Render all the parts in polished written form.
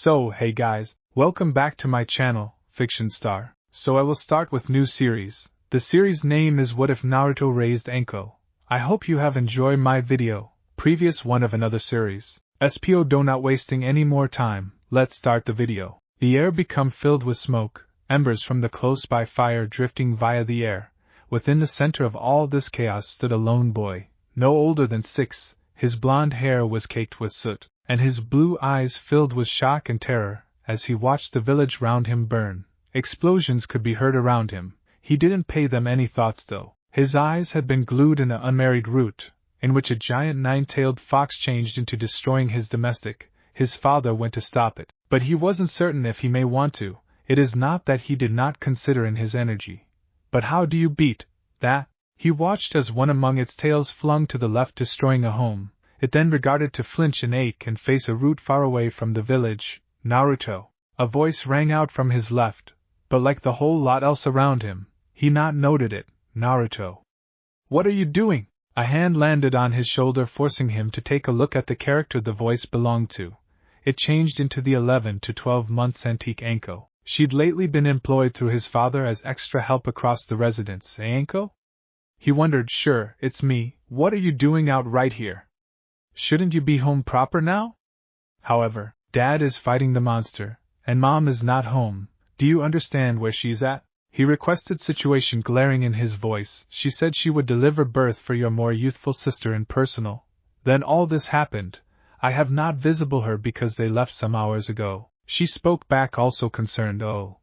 So, hey guys, welcome back to my channel, Fiction Star. So I will start with new series. The series name is What If Naruto Raised Anko. I hope you have enjoyed my video, previous one of another series. SPO do not wasting any more time, let's start the video. The air become filled with smoke, embers from the close-by fire drifting via the air. Within the center of all this chaos stood a lone boy, no older than 6, his blonde hair was caked with soot, and his blue eyes filled with shock and terror, as he watched the village round him burn. Explosions could be heard around him. He didn't pay them any thoughts though. His eyes had been glued in an unmarried route, in which a giant 9-tailed fox changed into destroying his domestic. His father went to stop it, but he wasn't certain if he may want to. It is not that he did not consider in his energy. But how do you beat that? He watched as one among its tails flung to the left, destroying a home. It then regarded to flinch and ache and face a route far away from the village. Naruto. A voice rang out from his left, but like the whole lot else around him, he not noted it. Naruto. What are you doing? A hand landed on his shoulder, forcing him to take a look at the character the voice belonged to. It changed into the 11 to 12 months antique Anko. She'd lately been employed through his father as extra help across the residence. Anko? He wondered. Sure, it's me. What are you doing out right here? Shouldn't you be home proper now? However, Dad is fighting the monster, and Mom is not home. Do you understand where she's at? He requested, situation glaring in his voice. She said she would deliver birth for your more youthful sister in personal. Then all this happened. I have not visible her because they left some hours ago. She spoke back, also concerned. Oh.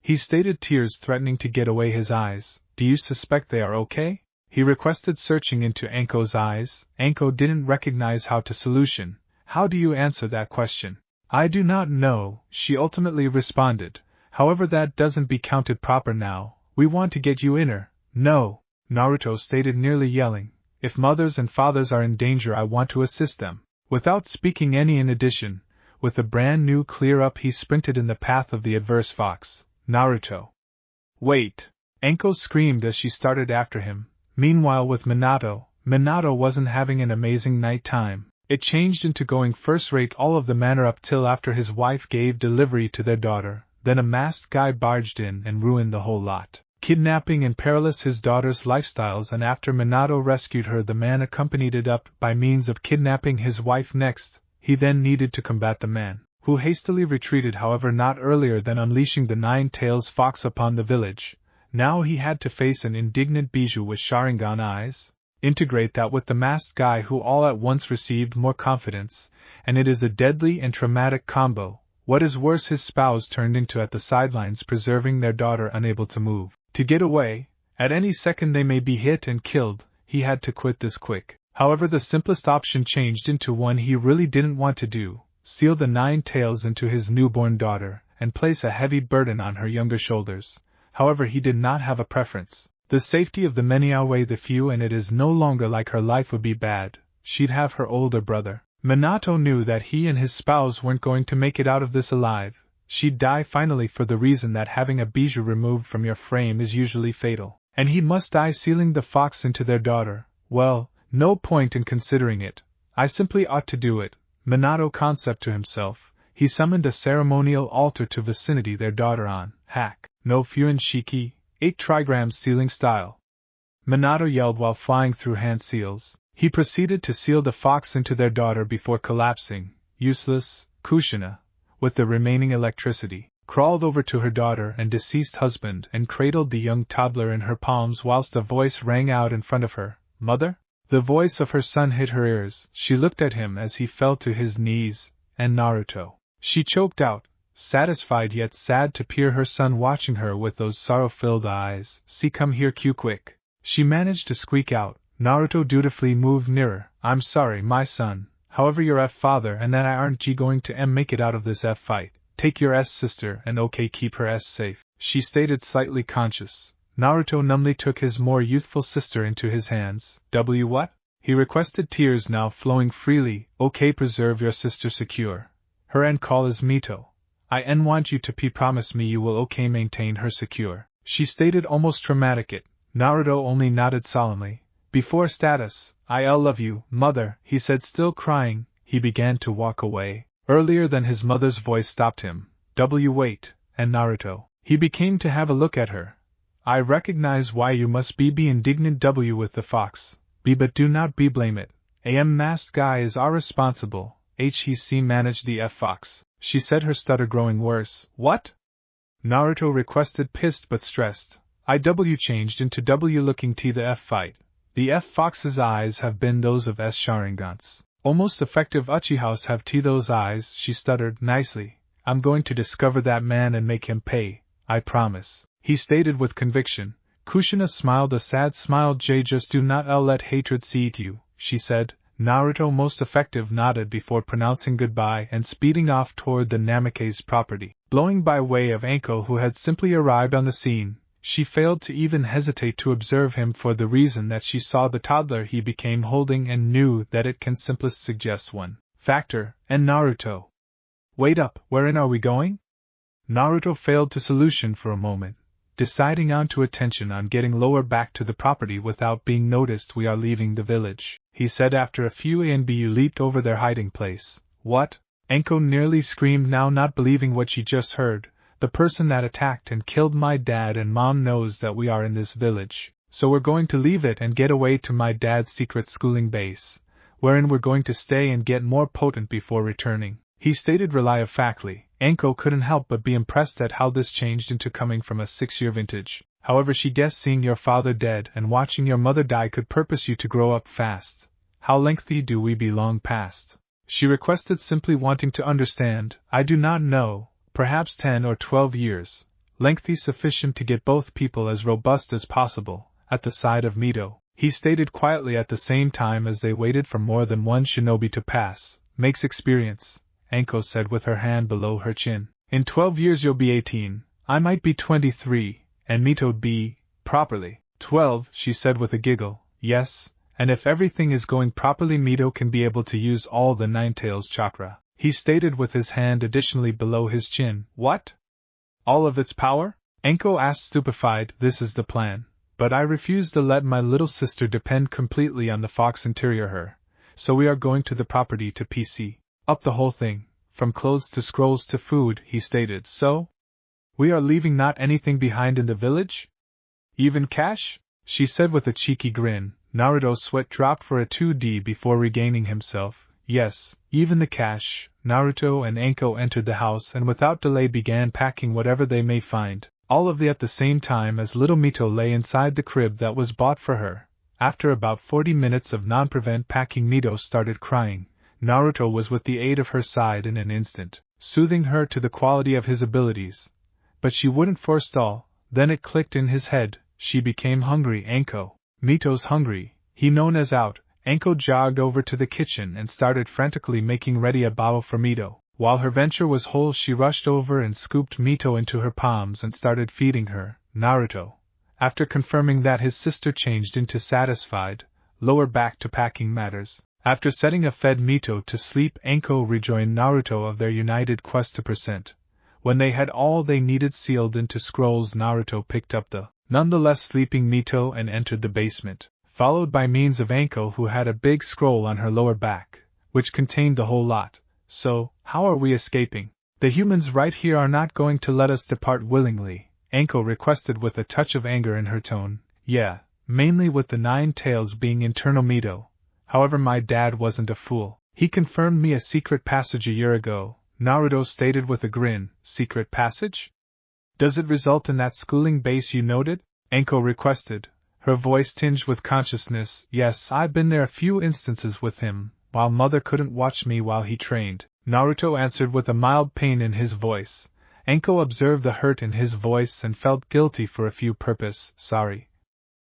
He stated, tears threatening to get away his eyes. Do you suspect they are okay? He requested, searching into Anko's eyes. Anko didn't recognize how to solution. How do you answer that question? I do not know, she ultimately responded. However, that doesn't be counted proper now. We want to get you inner. No, Naruto stated, nearly yelling. If mothers and fathers are in danger, I want to assist them. Without speaking any in addition, with a brand new clear up, he sprinted in the path of the adverse fox. Naruto. Wait! Anko screamed as she started after him. Meanwhile, with Minato wasn't having an amazing night time. It changed into going first-rate all of the manner up till after his wife gave delivery to their daughter. Then a masked guy barged in and ruined the whole lot, kidnapping and perilous his daughter's lifestyles, and after Minato rescued her, the man accompanied it up by means of kidnapping his wife next. He then needed to combat the man, who hastily retreated, however not earlier than unleashing the 9-tails fox upon the village. Now he had to face an indignant Bijou with Sharingan eyes. Integrate that with the masked guy, who all at once received more confidence, and it is a deadly and traumatic combo. What is worse, his spouse turned into at the sidelines, preserving their daughter, unable to move, to get away. At any second they may be hit and killed. He had to quit this quick. However, the simplest option changed into one he really didn't want to do: seal the 9 tails into his newborn daughter, and place a heavy burden on her younger shoulders. However, he did not have a preference. The safety of the many outweigh the few, and it is no longer like her life would be bad. She'd have her older brother. Minato knew that he and his spouse weren't going to make it out of this alive. She'd die finally, for the reason that having a bijou removed from your frame is usually fatal. And he must die sealing the fox into their daughter. Well, no point in considering it. I simply ought to do it. Minato concept to himself. He summoned a ceremonial altar to vicinity their daughter on. Hack. No Fuin Shiki, 8 trigrams sealing style. Minato yelled while flying through hand seals. He proceeded to seal the fox into their daughter before collapsing. Useless. Kushina, with the remaining electricity, crawled over to her daughter and deceased husband and cradled the young toddler in her palms whilst a voice rang out in front of her. Mother? The voice of her son hit her ears. She looked at him as he fell to his knees. And Naruto. She choked out, satisfied yet sad to peer her son watching her with those sorrow-filled eyes. See, come here, Q, quick. She managed to squeak out. Naruto dutifully moved nearer. I'm sorry, my son. However, your F father and that I aren't G going to make it out of this F fight. Take your S sister and okay, keep her S safe, she stated, slightly conscious. Naruto numbly took his more youthful sister into his hands. W what? He requested, tears now flowing freely. Okay, preserve your sister secure. Her end call is Mito. I want you to promise me you will okay maintain her secure, she stated, almost dramatic it. Naruto only nodded solemnly. Before status, I love you, mother, he said, still crying. He began to walk away. Earlier than his mother's voice stopped him. Wait, and Naruto. He became to have a look at her. I recognize why you must be indignant with the fox. But do not blame it. Masked guy is our responsible. He managed the fox. She said, her stutter growing worse. What? Naruto requested, pissed but stressed. Changed into looking to the fight. The fox's eyes have been those of Sharingan's. Almost effective Uchihas have those eyes, she stuttered. Nicely. I'm going to discover that man and make him pay, I promise, he stated with conviction. Kushina smiled a sad smile. Just do not let hatred seat you, she said. Naruto, most effective, nodded before pronouncing goodbye and speeding off toward the Namake's property. Blowing by way of Anko, who had simply arrived on the scene, she failed to even hesitate to observe him for the reason that she saw the toddler he became holding and knew that it can simplest suggest one factor, and Naruto. Wait up, wherein are we going? Naruto failed to solution for a moment, deciding on to attention on getting lower back to the property without being noticed. We are leaving the village, he said after a few you leaped over their hiding place. What? Anko nearly screamed, now not believing what she just heard. The person that attacked and killed my dad and mom knows that we are in this village, so we're going to leave it and get away to my dad's secret schooling base, wherein we're going to stay and get more potent before returning, he stated reliably. Anko couldn't help but be impressed at how this changed into coming from a 6-year vintage. However, she guessed seeing your father dead and watching your mother die could purpose you to grow up fast. How lengthy do we belong past? She requested, simply wanting to understand. I do not know, perhaps 10 or 12 years. Lengthy sufficient to get both people as robust as possible, at the side of Mito, he stated quietly at the same time as they waited for more than one shinobi to pass. Makes experience, Anko said with her hand below her chin. In 12 years you'll be 18, I might be 23, and Mito'd be, properly, 12, she said with a giggle. Yes, and if everything is going properly Mito can be able to use all the Nine-Tails chakra, he stated with his hand additionally below his chin. What? All of its power? Anko asked stupefied. This is the plan, but I refuse to let my little sister depend completely on the fox interior her, so we are going to the property to PC up the whole thing, from clothes to scrolls to food, he stated. So? We are leaving not anything behind in the village? Even cash? She said with a cheeky grin. Naruto's sweat dropped for a 2D before regaining himself. Yes, even the cash. Naruto and Anko entered the house and without delay began packing whatever they may find, all of the at the same time as little Mito lay inside the crib that was bought for her. After about 40 minutes of non-prevent packing, Mito started crying. Naruto was with the aid of her side in an instant, soothing her to the quality of his abilities. But she wouldn't forestall. Then it clicked in his head, she became hungry. Anko. Mito's hungry, he known as out. Anko jogged over to the kitchen and started frantically making ready a bottle for Mito. While her venture was whole, she rushed over and scooped Mito into her palms and started feeding her. Naruto, after confirming that his sister changed into satisfied, lower back to packing matters. After setting a fed Mito to sleep, Anko rejoined Naruto of their united quest to percent. When they had all they needed sealed into scrolls, Naruto picked up the nonetheless sleeping Mito and entered the basement, followed by means of Anko, who had a big scroll on her lower back, which contained the whole lot. So, how are we escaping? The humans right here are not going to let us depart willingly, Anko requested with a touch of anger in her tone. Yeah, mainly with the Nine-Tails being internal Mito. However, my dad wasn't a fool. He confirmed me a secret passage a year ago, Naruto stated with a grin. Secret passage? Does it result in that schooling base you noted? Anko requested, her voice tinged with consciousness. Yes, I've been there a few instances with him, while mother couldn't watch me while he trained, Naruto answered with a mild pain in his voice. Anko observed the hurt in his voice and felt guilty for a few purpose. Sorry,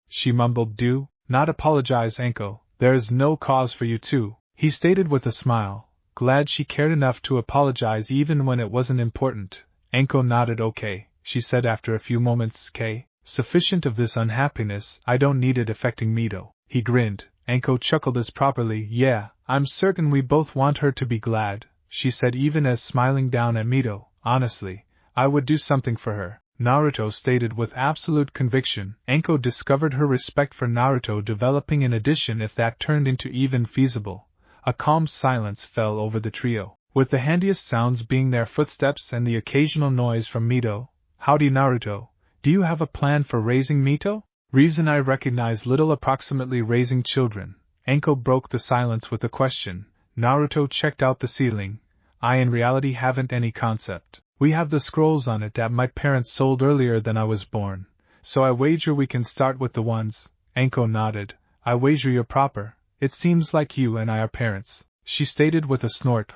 she mumbled. Do not apologize, Anko. There is no cause for you to, he stated with a smile, glad she cared enough to apologize even when it wasn't important. Anko nodded. Okay, she said after a few moments. K. Sufficient of this unhappiness, I don't need it affecting Mito. He grinned. Anko chuckled as properly. Yeah, I'm certain we both want her to be glad, she said even as smiling down at Mito. Honestly, I would do something for her, Naruto stated with absolute conviction. Anko discovered her respect for Naruto developing in addition if that turned into even feasible. A calm silence fell over the trio. with the handiest sounds being their footsteps and the occasional noise from Mito. Howdy Naruto, do you have a plan for raising Mito? Reason I recognize little approximately raising children. Anko broke the silence with a question. Naruto checked out the ceiling. I in reality haven't any concept. We have the scrolls on it that my parents sold earlier than I was born, so I wager we can start with the ones. Anko nodded. I wager you're proper. It seems like you and I are parents, she stated with a snort.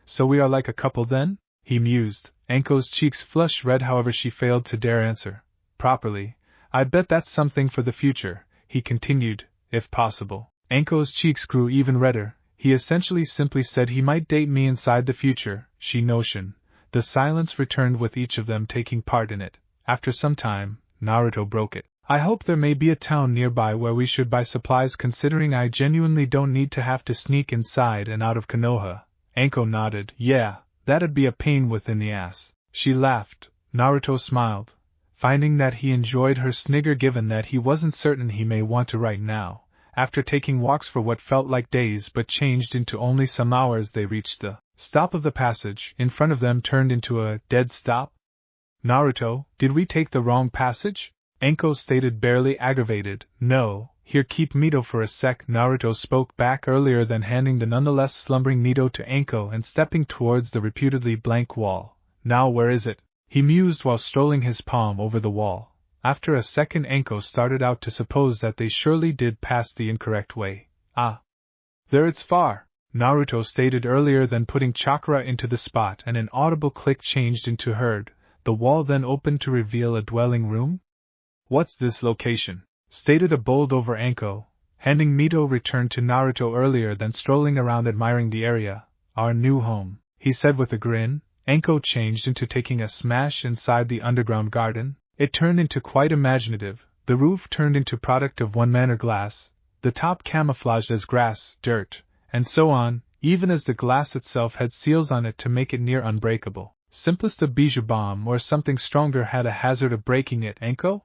So we are like a couple then? He mused. Anko's cheeks flushed red, however she failed to dare answer. Properly. I bet that's something for the future, he continued, if possible. Anko's cheeks grew even redder. He essentially simply said he might date me inside the future, she notion. The silence returned with each of them taking part in it. After some time, Naruto broke it. I hope there may be a town nearby where we should buy supplies, considering I genuinely don't need to have to sneak inside and out of Konoha. Anko nodded. Yeah, that'd be a pain within the ass. She laughed. Naruto smiled, finding that he enjoyed her snigger given that he wasn't certain he may want to right now. After taking walks for what felt like days but changed into only some hours, they reached the stop of the passage. In front of them turned into a dead stop. Naruto, did we take the wrong passage? Anko stated, barely aggravated. No, here, keep Mito for a sec. Naruto spoke back earlier than handing the nonetheless slumbering Mito to Anko and stepping towards the reputedly blank wall. Now where is it? He mused while strolling his palm over the wall. After a second, Anko started out to suppose that they surely did pass the incorrect way. Ah. There, it's far, Naruto stated earlier than putting chakra into the spot, and an audible click changed into heard. The wall then opened to reveal a dwelling room? What's this location? Stated a bold over Anko. Handing Mito returned to Naruto earlier than strolling around admiring the area. Our new home, he said with a grin. Anko changed into taking a smash inside the underground garden. It turned into quite imaginative. The roof turned into product of one manner glass, the top camouflaged as grass, dirt, and so on, even as the glass itself had seals on it to make it near unbreakable. Simplest a bijou bomb or something stronger had a hazard of breaking it. Anko?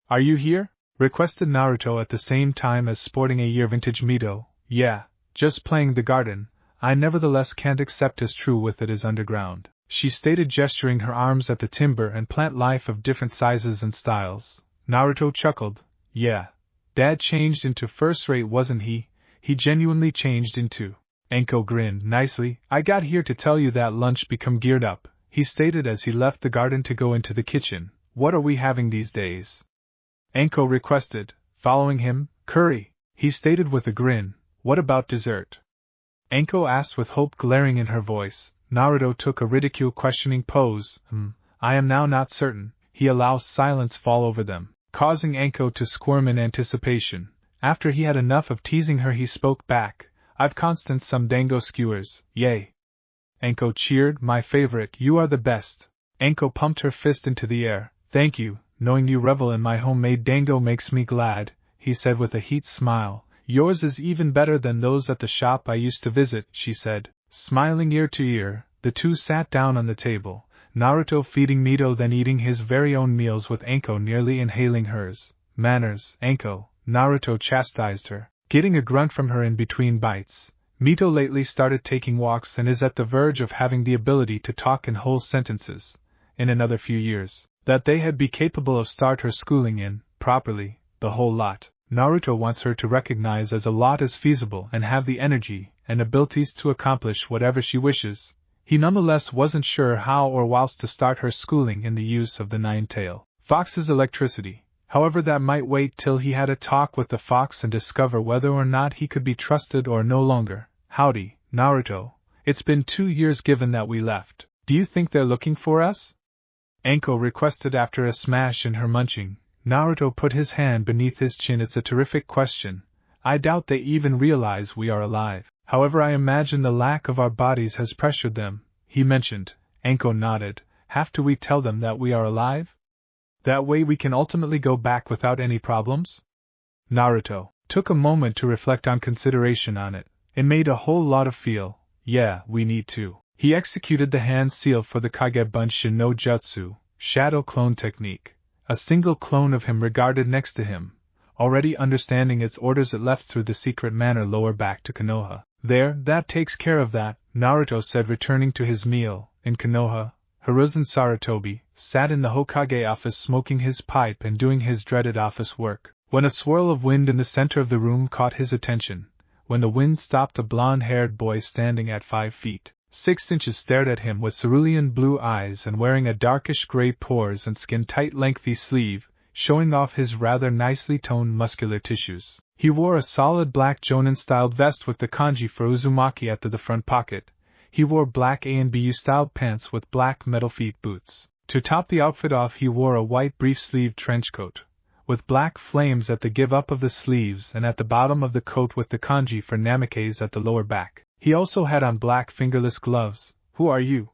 Are you here? Requested Naruto at the same time as sporting a year vintage Mito. Yeah, just playing the garden. I nevertheless can't accept as true with it is underground, she stated, gesturing her arms at the timber and plant life of different sizes and styles. Naruto chuckled. Yeah, Dad changed into first-rate, wasn't he? He genuinely changed into. Anko grinned nicely. I got here to tell you that lunch become geared up, he stated as he left the garden to go into the kitchen. What are we having these days? Anko requested, following him. Curry, he stated with a grin. What about dessert? Anko asked with hope glaring in her voice. Naruto took a ridicule-questioning pose. I am now not certain. He allows silence fall over them, causing Anko to squirm in anticipation. After he had enough of teasing her, he spoke back. I've constant some dango skewers, yay. Anko cheered. My favorite, you are the best. Anko pumped her fist into the air. Thank you, knowing you revel in my homemade dango makes me glad, he said with a heat smile. Yours is even better than those at the shop I used to visit, she said. Smiling ear to ear, the two sat down on the table, Naruto feeding Mito, then eating his very own meals with Anko nearly inhaling hers. Manners, Anko, Naruto chastised her, getting a grunt from her in between bites. Mito lately started taking walks and is at the verge of having the ability to talk in whole sentences. In another few years, that they had be capable of start her schooling in, properly, the whole lot. Naruto wants her to recognize as a lot as feasible and have the energy and abilities to accomplish whatever she wishes. He nonetheless wasn't sure how or whilst to start her schooling in the use of the nine-tail fox's electricity. However, that might wait till he had a talk with the fox and discover whether or not he could be trusted or no longer. Howdy, Naruto. It's been 2 years given that we left. Do you think they're looking for us? Anko requested after a smash in her munching. Naruto put his hand beneath his chin. It's a terrific question. I doubt they even realize we are alive. However, I imagine the lack of our bodies has pressured them, he mentioned. Anko nodded. Have to we tell them that we are alive? That way we can ultimately go back without any problems? Naruto took a moment to reflect on consideration on it. It made a whole lot of feel. Yeah, we need to. He executed the hand seal for the Kage Bunshin no Jutsu, shadow clone technique. A single clone of him regarded next to him. Already understanding its orders, it left through the secret manor lower back to Konoha. There, that takes care of that, Naruto said, returning to his meal. In Konoha, Hiruzen Sarutobi sat in the Hokage office smoking his pipe and doing his dreaded office work, when a swirl of wind in the center of the room caught his attention. When the wind stopped, a blonde-haired boy standing at 5 feet 6 inches stared at him with cerulean blue eyes and wearing a darkish gray pores and skin-tight lengthy sleeve, showing off his rather nicely toned muscular tissues. He wore a solid black Jonin-styled vest with the kanji for Uzumaki at the front pocket. He wore black A&BU-styled pants with black metal feet boots. To top the outfit off, he wore a white brief-sleeved trench coat, with black flames at the give-up of the sleeves and at the bottom of the coat with the kanji for Namikaze at the lower back. He also had on black fingerless gloves. Who are you?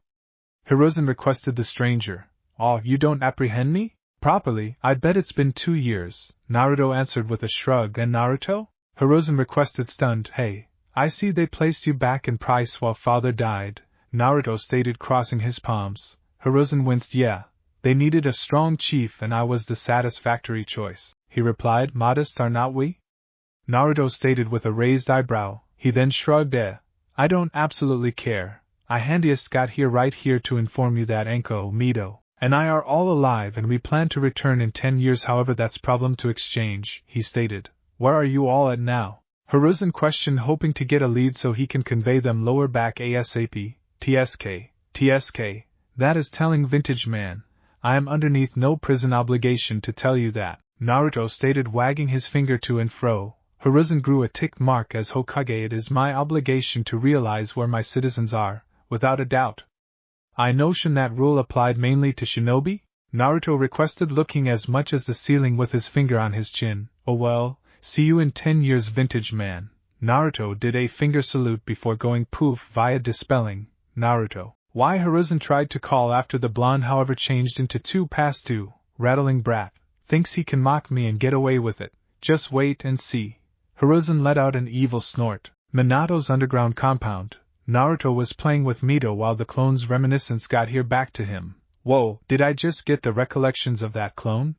Hiruzen requested the stranger. Oh, you don't apprehend me? Properly, I bet it's been 2 years, Naruto answered with a shrug. And Naruto? Hiruzen requested, stunned. Hey, I see they placed you back in price while father died, Naruto stated, crossing his palms. Hiruzen winced. Yeah, they needed a strong chief and I was the satisfactory choice, he replied. Modest are not we? Naruto stated with a raised eyebrow. He then shrugged. I don't absolutely care. I handiest got here right here to inform you that Anko, Mito, and I are all alive and we plan to return in 10 years, however that's problem to exchange, he stated. Where are you all at now? Hiruzen questioned, hoping to get a lead so he can convey them lower back ASAP. TSK, that is telling, vintage man. I am underneath no prison obligation to tell you that, Naruto stated, wagging his finger to and fro. Hiruzen grew a tick mark. As Hokage, it is my obligation to realize where my citizens are, without a doubt. I notion that rule applied mainly to shinobi? Naruto requested, looking as much as the ceiling with his finger on his chin. Oh well, see you in 10 years, vintage man. Naruto did a finger salute before going poof via dispelling. Naruto. Why? Hiruzen tried to call after the blonde, however changed into 2 past 2, rattling brat. Thinks he can mock me and get away with it. Just wait and see. Hiruzen let out an evil snort. Minato's underground compound. Naruto was playing with Mito while the clone's reminiscence got here back to him. Whoa, did I just get the recollections of that clone?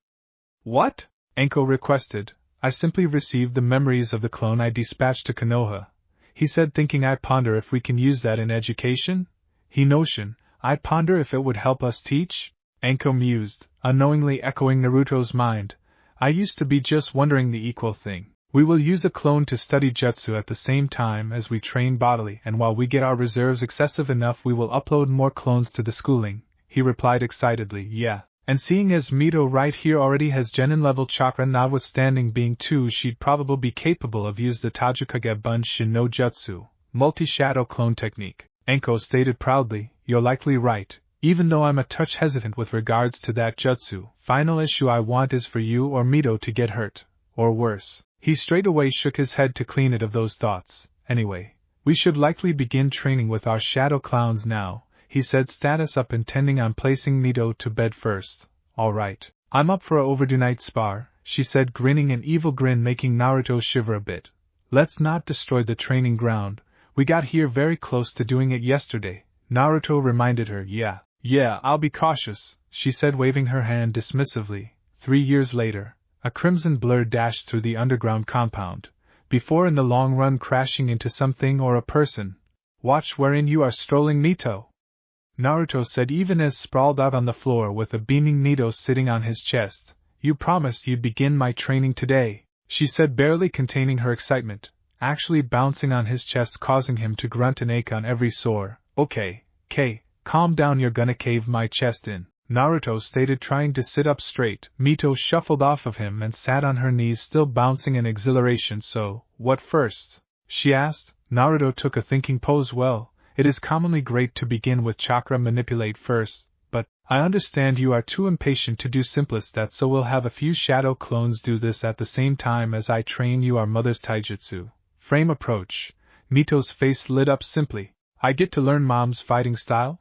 What? Anko requested. I simply received the memories of the clone I dispatched to Konoha, he said, thinking. I ponder if we can use that in education? He notion, I ponder if it would help us teach? Anko mused, unknowingly echoing Naruto's mind. I used to be just wondering the equal thing. We will use a clone to study jutsu at the same time as we train bodily, and while we get our reserves excessive enough we will upload more clones to the schooling, he replied excitedly. Yeah, and seeing as Mito right here already has genin level chakra, notwithstanding being 2, she'd probably be capable of use the Tajikage Bunshin no Jutsu, multi-shadow clone technique, Anko stated proudly. You're likely right, even though I'm a touch hesitant with regards to that jutsu. Final issue I want is for you or Mito to get hurt, or worse. He straightaway shook his head to clean it of those thoughts. Anyway, we should likely begin training with our shadow clowns now, he said, status up, intending on placing Mito to bed first. Alright, I'm up for a overdue night spar, she said, grinning an evil grin making Naruto shiver a bit. Let's not destroy the training ground, we got here very close to doing it yesterday, Naruto reminded her. Yeah, I'll be cautious, she said, waving her hand dismissively. 3 years later. A crimson blur dashed through the underground compound, before in the long run crashing into something or a person. Watch wherein you are strolling, Mito, Naruto said, even as sprawled out on the floor with a beaming Mito sitting on his chest. You promised you'd begin my training today, she said, barely containing her excitement, actually bouncing on his chest, causing him to grunt and ache on every sore. Okay, calm down, you're gonna cave my chest in, Naruto stated, trying to sit up straight. Mito shuffled off of him and sat on her knees, still bouncing in exhilaration. So, what first? She asked. Naruto took a thinking pose. Well, it is commonly great to begin with chakra manipulate first, but I understand you are too impatient to do simplest that, so we'll have a few shadow clones do this at the same time as I train you our mother's taijutsu. Frame approach. Mito's face lit up simply. I get to learn mom's fighting style?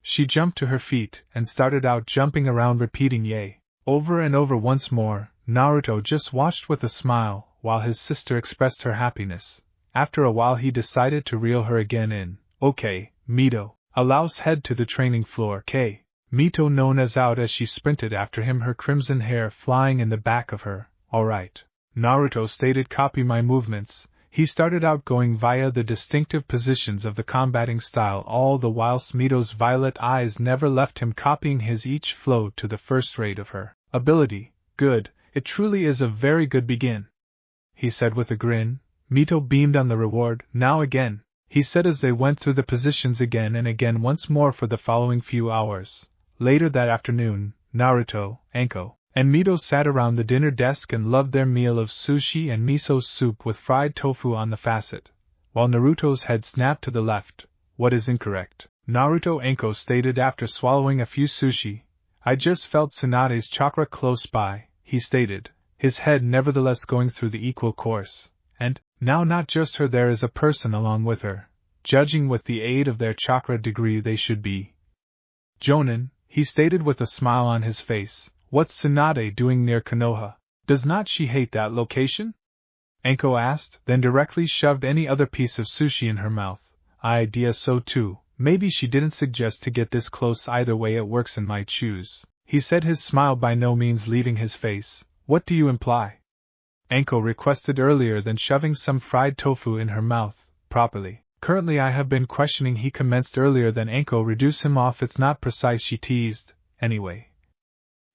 She jumped to her feet and started out jumping around, repeating yay over and over once more. Naruto just watched with a smile while his sister expressed her happiness. After a while he decided to reel her again in. Okay, Mito, allows head to the training floor. Mito known as out as she sprinted after him, her crimson hair flying in the back of her. Alright. Naruto stated. Copy my movements. He started out going via the distinctive positions of the combating style, all the whilst Mito's violet eyes never left him, copying his each flow to the first rate of her ability. Good, it truly is a very good begin, he said with a grin. Mito beamed on the reward. Now again, he said as they went through the positions again and again once more for the following few hours. Later that afternoon, Naruto, Anko, and Mito sat around the dinner desk and loved their meal of sushi and miso soup with fried tofu on the facet, while Naruto's head snapped to the left. What is incorrect? Naruto, Anko stated after swallowing a few sushi. I just felt Tsunade's chakra close by, he stated, his head nevertheless going through the equal course. And, now not just her, there is a person along with her. Judging with the aid of their chakra degree they should be Jonin, he stated with a smile on his face. What's Tsunade doing near Konoha? Does not she hate that location? Anko asked, then directly shoved any other piece of sushi in her mouth. Idea so too, maybe she didn't suggest to get this close, either way it works in my choose, he said, his smile by no means leaving his face. What do you imply? Anko requested earlier than shoving some fried tofu in her mouth, properly. Currently I have been questioning, he commenced earlier than Anko reduce him off. It's not precise, she teased. Anyway.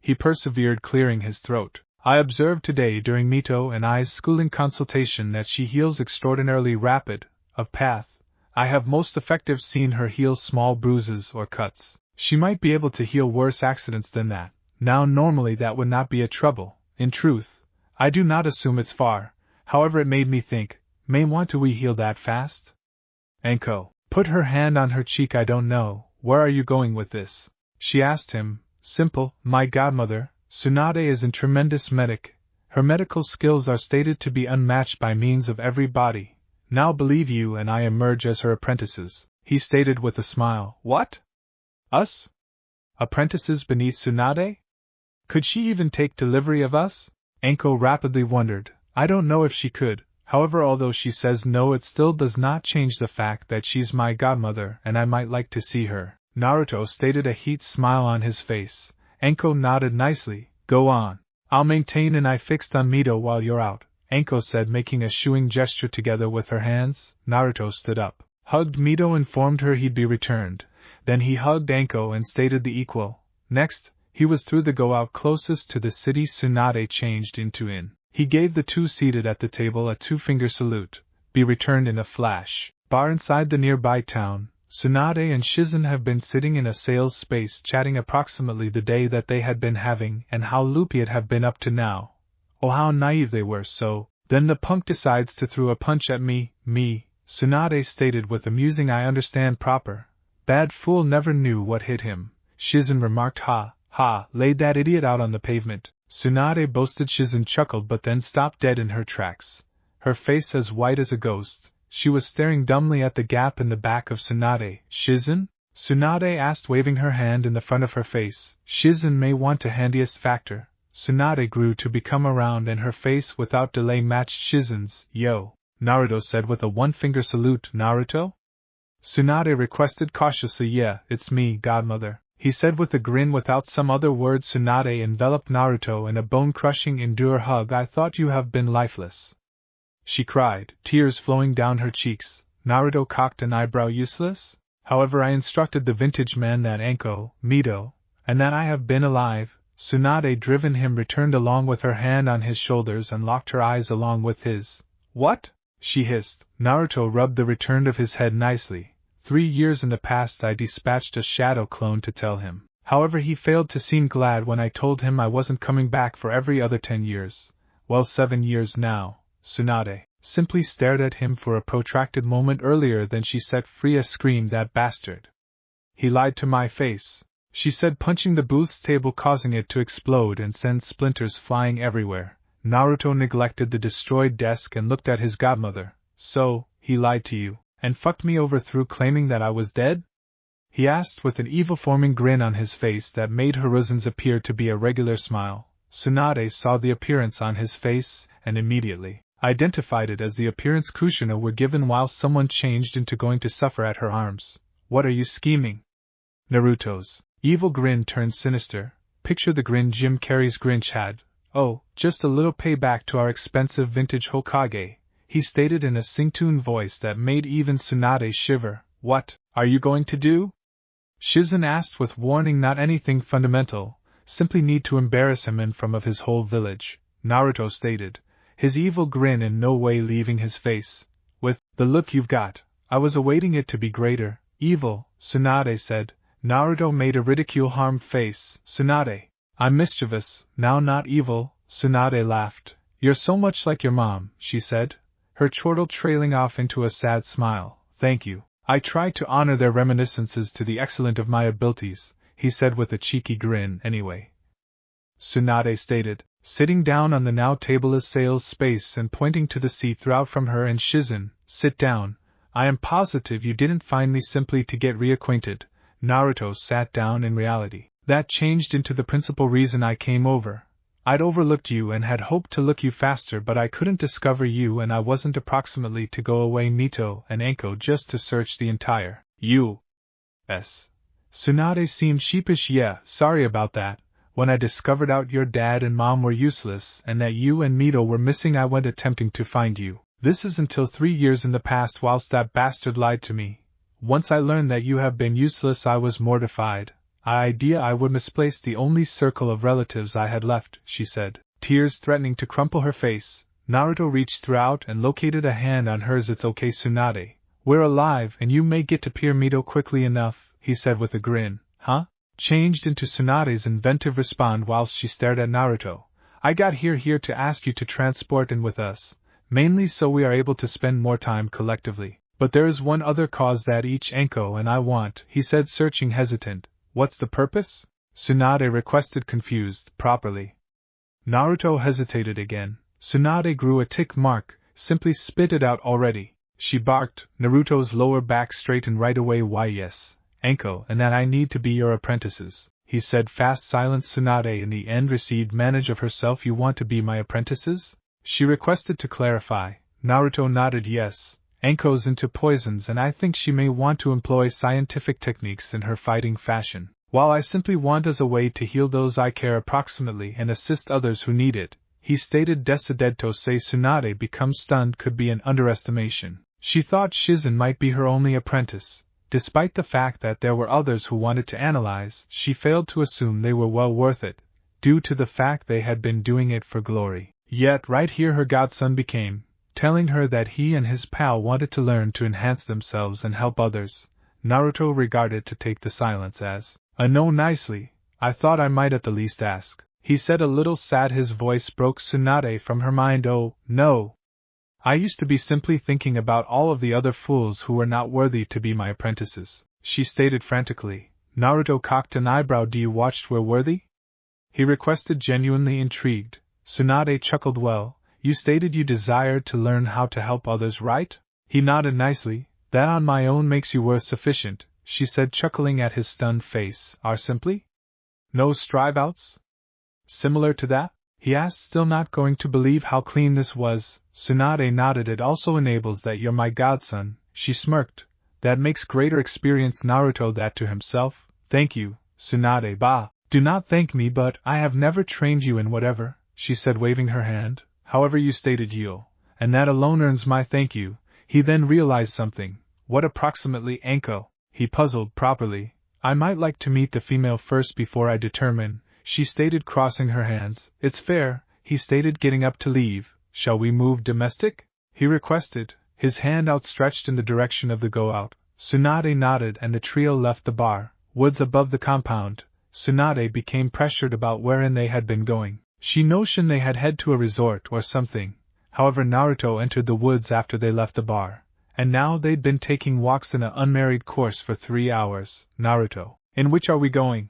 He persevered, clearing his throat. I observed today during Mito and I's schooling consultation that she heals extraordinarily rapid, of path. I have most effective seen her heal small bruises or cuts. She might be able to heal worse accidents than that. Now normally that would not be a trouble. In truth, I do not assume it's far. However, it made me think, may want to we heal that fast? Anko put her hand on her cheek. I don't know, where are you going with this? She asked him. Simple, my godmother, Tsunade is a tremendous medic. Her medical skills are stated to be unmatched by means of every body. Now believe you and I emerge as her apprentices, he stated with a smile. What? Us? Apprentices beneath Tsunade? Could she even take delivery of us? Anko rapidly wondered. I don't know if she could. However, although she says no, it still does not change the fact that she's my godmother and I might like to see her. Naruto stated, a heat smile on his face. Anko nodded nicely. Go on. I'll maintain an eye fixed on Mito while you're out, Anko said, making a shooing gesture together with her hands. Naruto stood up, hugged Mito, informed her he'd be returned. Then he hugged Anko and stated the equal. Next, he was through the go-out closest to the city Tsunade changed into in. He gave the two seated at the table a two-finger salute. Be returned in a flash. Bar inside the nearby town. Tsunade and Shizen have been sitting in a sales space chatting approximately the day that they had been having and how loopy it have been up to now. Oh, how naive they were. So, then the punk decides to throw a punch at me, Tsunade stated with amusing I understand proper. Bad fool never knew what hit him. Shizen remarked, ha, laid that idiot out on the pavement. Tsunade boasted. Shizen chuckled but then stopped dead in her tracks. Her face as white as a ghost. She was staring dumbly at the gap in the back of Tsunade. Shizen? Tsunade asked, waving her hand in the front of her face. Shizen may want to handiest factor. Tsunade grew to become around and her face without delay matched Shizen's. Yo, Naruto said with a one-finger salute. Naruto? Tsunade requested cautiously. Yeah, it's me, godmother, he said with a grin without some other words. Tsunade enveloped Naruto in a bone-crushing endure hug. I thought you have been lifeless, she cried, tears flowing down her cheeks. Naruto cocked an eyebrow. Useless? However, I instructed the vintage man that Anko, Mito, and that I have been alive. Tsunade driven him returned along with her hand on his shoulders and locked her eyes along with his. What? She hissed. Naruto rubbed the return of his head nicely. 3 years in the past I dispatched a shadow clone to tell him. However, he failed to seem glad when I told him I wasn't coming back for every other 10 years. Well, 7 years now. Tsunade simply stared at him for a protracted moment. Earlier than she set free a scream. That bastard. He lied to my face, she said, punching the booth's table, causing it to explode and send splinters flying everywhere. Naruto neglected the destroyed desk and looked at his godmother. So, he lied to you, and fucked me over through claiming that I was dead? He asked with an evil-forming grin on his face that made Hiruzen's appear to be a regular smile. Tsunade saw the appearance on his face, and immediately identified it as the appearance Kushina were given while someone changed into going to suffer at her arms. What are you scheming? Naruto's evil grin turned sinister. Picture the grin Jim Carrey's Grinch had. Oh, just a little payback to our expensive vintage Hokage, he stated in a sing-tune voice that made even Tsunade shiver. What are you going to do? Shizen asked with warning. Not anything fundamental, simply need to embarrass him in front of his whole village, Naruto stated, his evil grin in no way leaving his face. With the look you've got, I was awaiting it to be greater. Evil, Tsunade said. Naruto made a ridicule-harmed face. Tsunade, I'm mischievous, now not evil, Tsunade laughed. You're so much like your mom, she said, her chortle trailing off into a sad smile. Thank you. I try to honor their reminiscences to the excellent of my abilities, he said with a cheeky grin. Anyway, Tsunade stated, sitting down on the now tableless sales space and pointing to the seat throughout from her and Shizen. Sit down. I am positive you didn't find me simply to get reacquainted. Naruto sat down. In reality, that changed into the principal reason I came over. I'd overlooked you and had hoped to look you faster, but I couldn't discover you, and I wasn't approximately to go away Mito and Anko just to search the entire U.S. Tsunade seemed sheepish. Yeah, sorry about that. When I discovered out your dad and mom were useless and that you and Mito were missing, I went attempting to find you. This is until 3 years in the past whilst that bastard lied to me. Once I learned that you have been useless, I was mortified. I would misplace the only circle of relatives I had left, she said, tears threatening to crumple her face. Naruto reached throughout and located a hand on hers. It's okay, Tsunade. We're alive and you may get to Pier Mito quickly enough, he said with a grin. Huh? Changed into Tsunade's inventive response whilst she stared at Naruto. I got here to ask you to transport in with us, mainly so we are able to spend more time collectively. But there is one other cause that each Anko and I want, he said, searching hesitant. What's the purpose? Tsunade requested, confused. Properly. Naruto hesitated again. Tsunade grew a tick mark. Simply spit it out already, she barked. Naruto's lower back straightened right away. Why yes, Anko, and that I need to be your apprentices, he said. Fast silence. Tsunade in the end received manage of herself. You want to be my apprentices? She requested to clarify. Naruto nodded yes. Anko's into poisons and I think she may want to employ scientific techniques in her fighting fashion, while I simply want as a way to heal those I care approximately and assist others who need it, he stated. Decided to say Tsunade become stunned could be an underestimation. She thought Shizen might be her only apprentice. Despite the fact that there were others who wanted to analyze, she failed to assume they were well worth it, due to the fact they had been doing it for glory. Yet right here her godson became, telling her that he and his pal wanted to learn to enhance themselves and help others. Naruto regarded to take the silence as a no. Nicely, I thought I might at the least ask, he said, a little sad. His voice broke Tsunade from her mind. Oh, no. I used to be simply thinking about all of the other fools who were not worthy to be my apprentices, she stated frantically. Naruto cocked an eyebrow. Do you watched We're Worthy? He requested, genuinely intrigued. Tsunade chuckled. Well, you stated you desired to learn how to help others, right? He nodded nicely. That on my own makes you worth sufficient, she said, chuckling at his stunned face. Are simply? No strive-outs? Similar to that? He asked, still not going to believe how clean this was. Tsunade nodded. It also enables that you're my godson, she smirked. That makes greater experience. Naruto that to himself. Thank you, Tsunade. Bah, do not thank me, but I have never trained you in whatever, she said, waving her hand. However you stated you'll, and that alone earns my thank you. He then realized something. What approximately Anko? He puzzled. Properly, I might like to meet the female first before I determine, she stated, crossing her hands. It's fair, he stated, getting up to leave. Shall we move domestic? He requested, his hand outstretched in the direction of the go-out. Tsunade nodded and the trio left the bar. Woods above the compound. Tsunade became pressured about wherein they had been going. She notioned they had head to a resort or something. However, Naruto entered the woods after they left the bar, and now they'd been taking walks in an unmarried course for 3 hours. Naruto, in which are we going?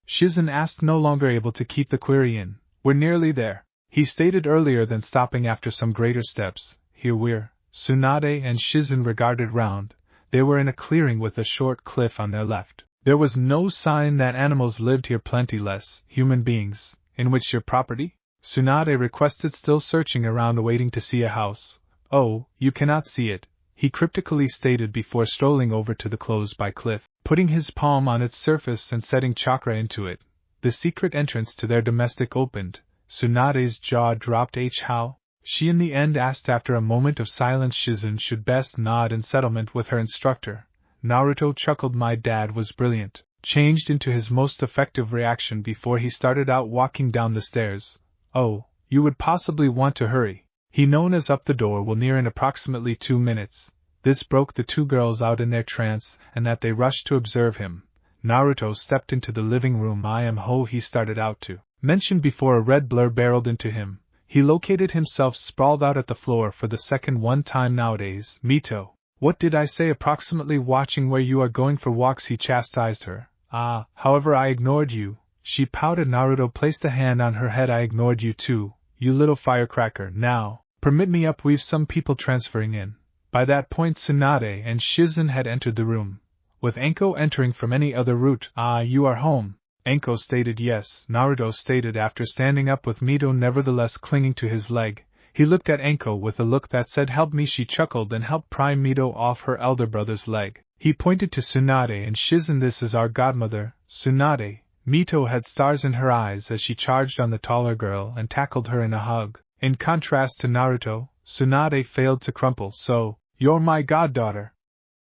Shizen asked, no longer able to keep the query in. We're nearly there, he stated earlier, then stopping after some greater steps. Here we're. Tsunade and Shizen regarded round. They were in a clearing with a short cliff on their left. There was no sign that animals lived here, plenty less human beings. In which your property? Tsunade requested, still searching around, waiting to see a house. Oh, you cannot see it, he cryptically stated before strolling over to the close-by cliff, putting his palm on its surface and setting chakra into it. The secret entrance to their domestic opened. Tsunade's jaw dropped. How? She in the end asked after a moment of silence. Shizen should best nod in settlement with her instructor. Naruto chuckled. My dad was brilliant, changed into his most effective reaction before he started out walking down the stairs. Oh, you would possibly want to hurry. He known as up the door will near in approximately 2 minutes. This broke the two girls out in their trance, and that they rushed to observe him. Naruto stepped into the living room. I am Ho, he started out to mention before a red blur barreled into him. He located himself sprawled out at the floor for the second one time nowadays. Mito, what did I say? Approximately watching where you are going for walks, he chastised her. However I ignored you, she pouted. Naruto placed a hand on her head. I ignored you too, you little firecracker. Now, permit me up, we've some people transferring in. By that point Tsunade and Shizen had entered the room, with Anko entering from any other route. You are home, Anko stated. Yes, Naruto stated after standing up with Mito nevertheless clinging to his leg. He looked at Anko with a look that said help me. She chuckled and helped pry Mito off her elder brother's leg. He pointed to Tsunade and Shizen. This is our godmother, Tsunade. Mito had stars in her eyes as she charged on the taller girl and tackled her in a hug. In contrast to Naruto, Tsunade failed to crumple. So, you're my goddaughter,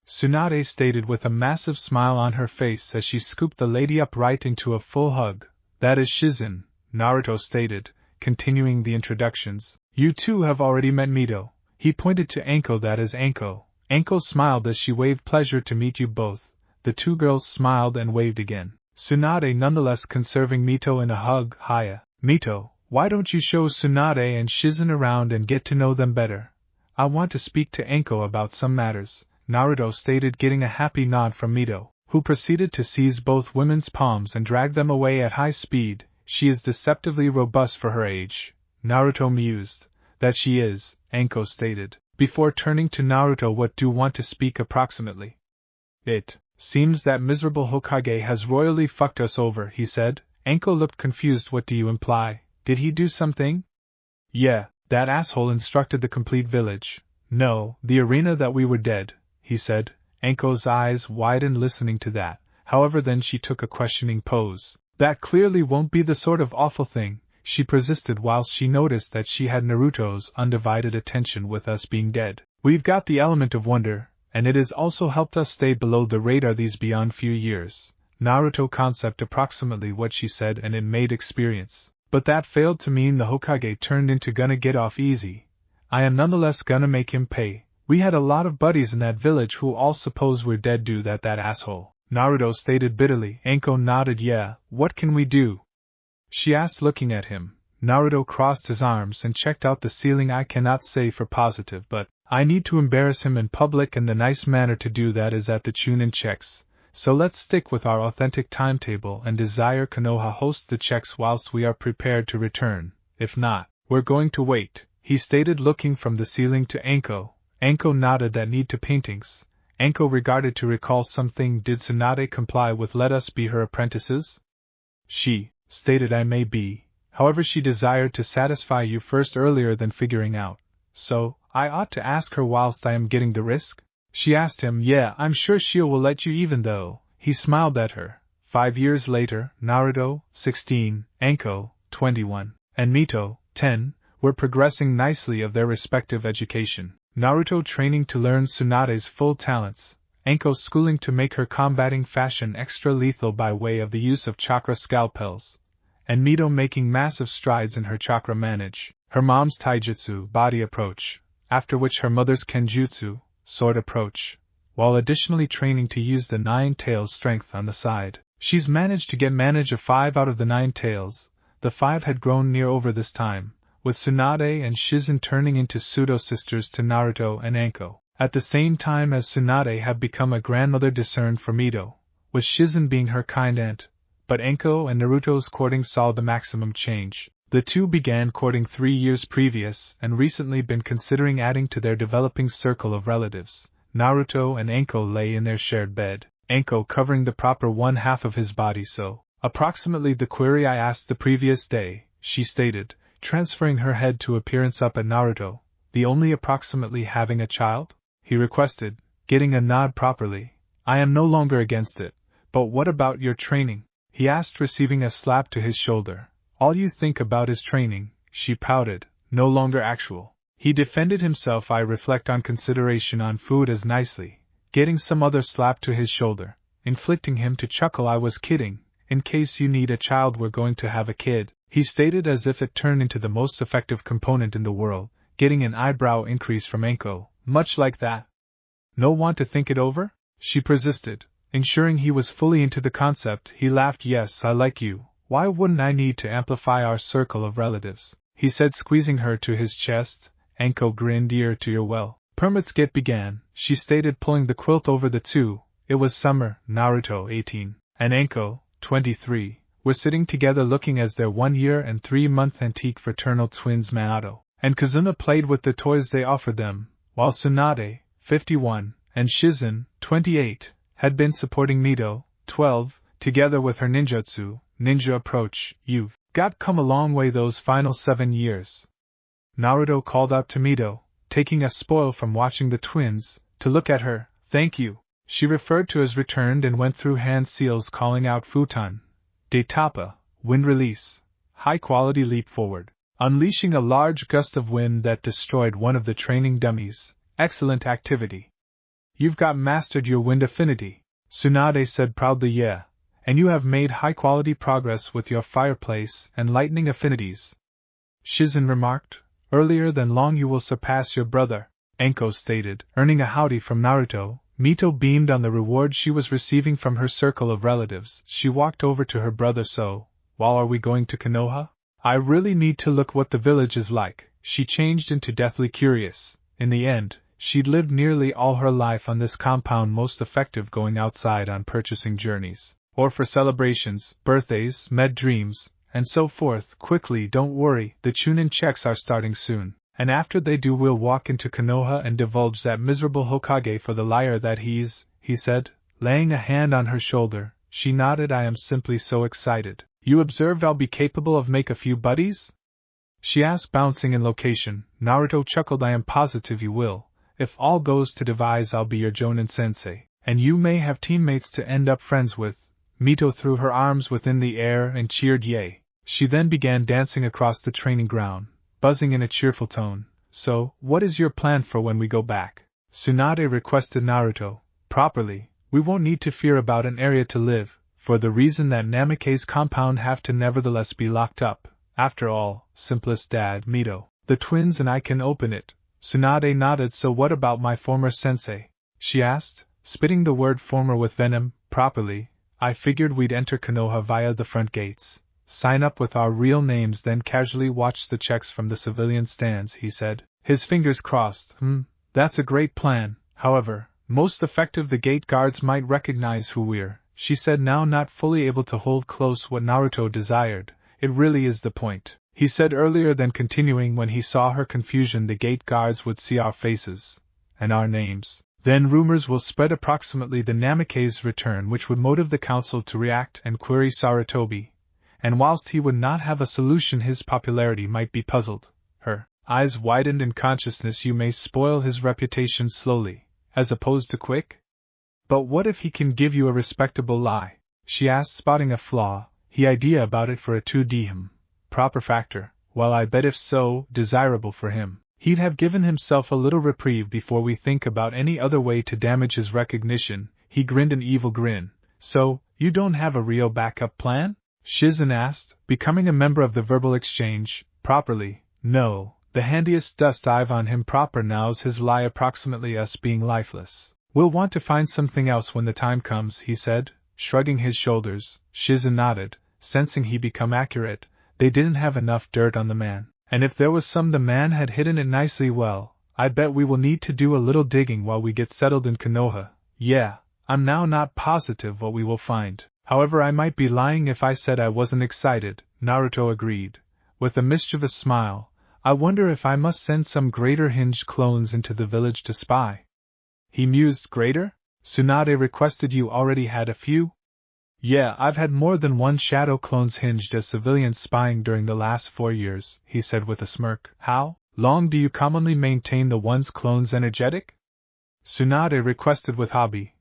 Tsunade stated with a massive smile on her face as she scooped the lady up right into a full hug. That is Shizen, Naruto stated, continuing the introductions. You two have already met Mito. He pointed to Anko. That is Anko. Anko smiled as she waved. Pleasure to meet you both. The two girls smiled and waved again. Tsunade nonetheless conserving Mito in a hug. Hiya, Mito, why don't you show Tsunade and Shizen around and get to know them better? I want to speak to Anko about some matters, Naruto stated, getting a happy nod from Mito, who proceeded to seize both women's palms and drag them away at high speed. She is deceptively robust for her age, Naruto mused. That she is, Anko stated, before turning to Naruto. What do you want to speak approximately? It seems that miserable Hokage has royally fucked us over, he said. Anko looked confused. What do you imply? Did he do something? Yeah, that asshole instructed the complete village. No, the arena that we were dead, he said. Anko's eyes widened listening to that. However, then she took a questioning pose. That clearly won't be the sort of awful thing, she persisted whilst she noticed that she had Naruto's undivided attention. With us being dead, we've got the element of wonder, and it has also helped us stay below the radar these beyond few years. Naruto concept approximately what she said, and it made experience. But that failed to mean the Hokage turned into gonna get off easy. I am nonetheless gonna make him pay. We had a lot of buddies in that village who all suppose we're dead due that asshole, Naruto stated bitterly. Anko nodded. Yeah, what can we do? She asked, looking at him. Naruto crossed his arms and checked out the ceiling. I cannot say for positive, but I need to embarrass him in public, and the nice manner to do that is at the Chunin checks. So let's stick with our authentic timetable and desire Konoha hosts the checks whilst we are prepared to return. If not, we're going to wait, he stated, looking from the ceiling to Anko. Anko nodded. That need to paintings. Anko regarded to recall something. Did Tsunade comply with let us be her apprentices? She stated I may be, however she desired to satisfy you first earlier than figuring out. So, I ought to ask her whilst I am getting the risk? She asked him. Yeah, I'm sure she will let you even though. He smiled at her. 5 years later, Naruto, 16, Anko, 21, and Mito, 10, were progressing nicely of their respective education. Naruto training to learn Tsunade's full talents, Anko schooling to make her combating fashion extra lethal by way of the use of chakra scalpels, and Mito making massive strides in her chakra manage, her mom's taijutsu body approach, after which her mother's kenjutsu sword approach, while additionally training to use the 9 tails strength on the side. She's managed to get manage of 5 out of the 9 tails. The 5 had grown near over this time, with Tsunade and Shizen turning into pseudo-sisters to Naruto and Anko, at the same time as Tsunade had become a grandmother discerned for Mito, with Shizen being her kind aunt. But Anko and Naruto's courting saw the maximum change. The two began courting 3 years previous and recently been considering adding to their developing circle of relatives. Naruto and Anko lay in their shared bed, Anko covering the proper one half of his body. So, approximately the query I asked the previous day, she stated, transferring her head to appearance up at Naruto. The only approximately having a child? He requested, getting a nod properly. I am no longer against it, but what about your training? He asked, receiving a slap to his shoulder. All you think about is training, she pouted, no longer actual. He defended himself. I reflect on consideration on food as nicely, getting some other slap to his shoulder, inflicting him to chuckle. I was kidding, in case you need a child we're going to have a kid, he stated as if it turned into the most effective component in the world, getting an eyebrow increase from Anko, much like that. No want to think it over? She persisted, ensuring he was fully into the concept. He laughed. Yes, I like you, why wouldn't I need to amplify our circle of relatives, he said, squeezing her to his chest. Anko grinned. Ear to your well. Permits get began, she stated, pulling the quilt over the two. It was summer. Naruto, 18, and Anko, 23, were sitting together looking as their 1 year and 3-month antique fraternal twins Minato and Kazuna played with the toys they offered them, while Tsunade, 51, and Shizen, 28, had been supporting Mito, 12, together with her ninja approach. You've come a long way those final 7 years. Naruto called out to Mito, taking a spoil from watching the twins, to look at her. Thank you, she referred to as returned and went through hand seals calling out futon, de tapa, wind release, high quality leap forward, unleashing a large gust of wind that destroyed one of the training dummies. Excellent activity. You've mastered your wind affinity, Tsunade said proudly. Yeah, and you have made high quality progress with your fireplace and lightning affinities, Shizen remarked. Earlier than long you will surpass your brother, Anko stated, earning a howdy from Naruto. Mito beamed on the reward she was receiving from her circle of relatives. She walked over to her brother. So, while are we going to Konoha? I really need to look what the village is like, she changed into deathly curious. In the end, she'd lived nearly all her life on this compound, most effective going outside on purchasing journeys, or for celebrations, birthdays, med dreams, and so forth. Quickly, don't worry, the Chunin checks are starting soon, and after they do we'll walk into Konoha and divulge that miserable Hokage for the liar that he said, laying a hand on her shoulder. She nodded. I am simply so excited. You observed I'll be capable of make a few buddies? She asked, bouncing in location. Naruto chuckled. I am positive you will. If all goes to devise, I'll be your Jonin sensei, and you may have teammates to end up friends with. Mito threw her arms within the air and cheered yay. She then began dancing across the training ground, buzzing in a cheerful tone. So, what is your plan for when we go back? Tsunade requested Naruto. Properly, we won't need to fear about an area to live, for the reason that Namake's compound have to nevertheless be locked up. After all, simplest dad, Mito, the twins and I can open it. Tsunade nodded. So what about my former sensei? She asked, spitting the word former with venom. Properly, I figured we'd enter Konoha via the front gates, sign up with our real names, then casually watch the checks from the civilian stands, he said, his fingers crossed. That's a great plan. However, most effective, the gate guards might recognize who we're, she said, now not fully able to hold close what Naruto desired. It really is the point, he said earlier, then continuing, when he saw her confusion, the gate guards would see our faces and our names. Then rumors will spread approximately the Namake's return, which would motivate the council to react and query Sarutobi, and whilst he would not have a solution, his popularity might be puzzled. Her eyes widened in consciousness. You may spoil his reputation slowly, as opposed to quick? But what if he can give you a respectable lie? She asked, spotting a flaw. He idea about it for a 2D proper factor. Well, I bet if so desirable for him, he'd have given himself a little reprieve before we think about any other way to damage his recognition. He grinned an evil grin. So, you don't have a real backup plan? Shizen asked, becoming a member of the verbal exchange. Properly, no. The handiest dust I've on him proper now's his lie, approximately us being lifeless. We'll want to find something else when the time comes, he said, shrugging his shoulders. Shizen nodded, sensing he become accurate. They didn't have enough dirt on the man, and if there was some, the man had hidden it nicely well. I bet we will need to do a little digging while we get settled in Konoha. Yeah, I'm now not positive what we will find. However, I might be lying if I said I wasn't excited, Naruto agreed, with a mischievous smile. I wonder if I must send some Greater Hinge clones into the village to spy. He mused. Greater? Tsunade requested. You already had a few? Yeah, I've had more than one shadow clones hinged as civilians spying during the last 4 years, he said with a smirk. How long do you commonly maintain the one's clones energetic? Tsunade requested with hobby.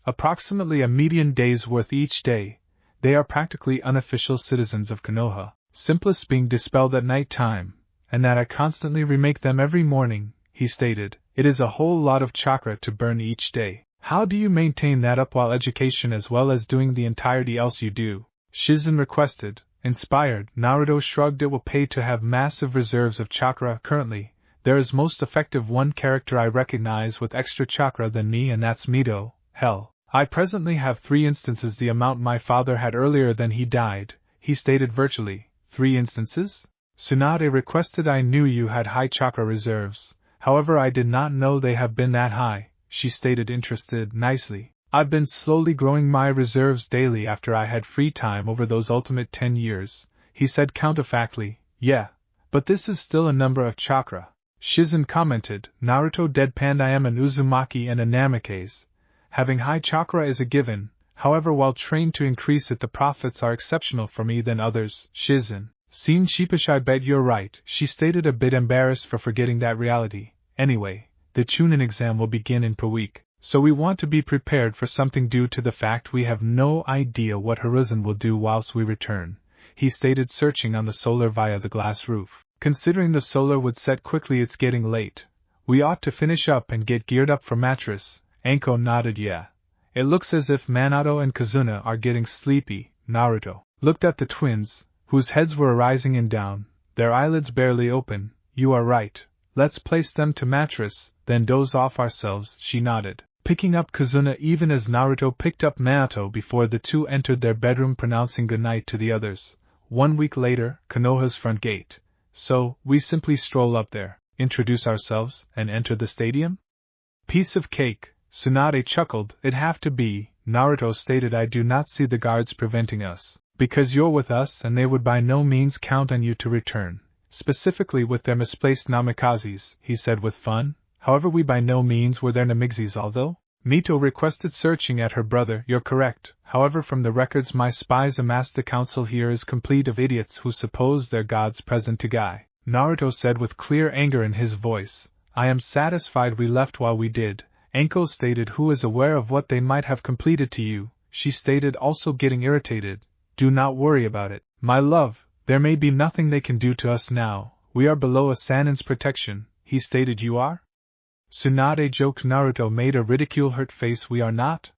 Approximately a median day's worth each day. They are practically unofficial citizens of Konoha, simplest being dispelled at night time, and that I constantly remake them every morning, he stated. It is a whole lot of chakra to burn each day. How do you maintain that up while education as well as doing the entirety else you do? Shizen requested. Inspired, Naruto shrugged. It will pay to have massive reserves of chakra. Currently, there is most effective one character I recognize with extra chakra than me, and that's Mito. Hell, I presently have 3 instances the amount my father had earlier than he died, he stated virtually. 3 instances? Tsunade requested. I knew you had high chakra reserves, however I did not know they have been that high, she stated, interested. Nicely. I've been slowly growing my reserves daily after I had free time over those ultimate 10 years, he said counterfactually. Yeah, but this is still a number of chakra, Shizen commented. Naruto deadpanned. I am an Uzumaki and a Namikaze. Having high chakra is a given, however while trained to increase it the profits are exceptional for me than others. Shizen seemed sheepish. I bet you're right, she stated, a bit embarrassed for forgetting that reality. Anyway, the Chunin exam will begin in per week, so we want to be prepared for something due to the fact we have no idea what Horizon will do whilst we return, he stated, searching on the solar via the glass roof. Considering the solar would set quickly, it's getting late. We ought to finish up and get geared up for mattress. Anko nodded. Yeah. It looks as if Minato and Kazuna are getting sleepy. Naruto looked at the twins, whose heads were rising and down, their eyelids barely open. You are right. Let's place them to mattress, then doze off ourselves, she nodded, picking up Kazuna even as Naruto picked up Minato before the two entered their bedroom, pronouncing goodnight to the others. 1 week later, Konoha's front gate. So, we simply stroll up there, introduce ourselves, and enter the stadium? Piece of cake, Tsunade chuckled. It'd have to be, Naruto stated. I do not see the guards preventing us, because you're with us and they would by no means count on you to return, specifically with their misplaced namikazes, he said with fun. However, we by no means were their namixes, although Mito requested, searching at her brother. You're correct, however from the records my spies amassed the council here is complete of idiots who suppose they're gods present to Guy, Naruto said with clear anger in his voice. I am satisfied we left while we did, Anko stated, who is aware of what they might have completed to you, she stated, also getting irritated. Do not worry about it, my love, there may be nothing they can do to us now, we are below a Sanin's protection, he stated. You are? Tsunade joked. Naruto made a ridicule-hurt face. We are not?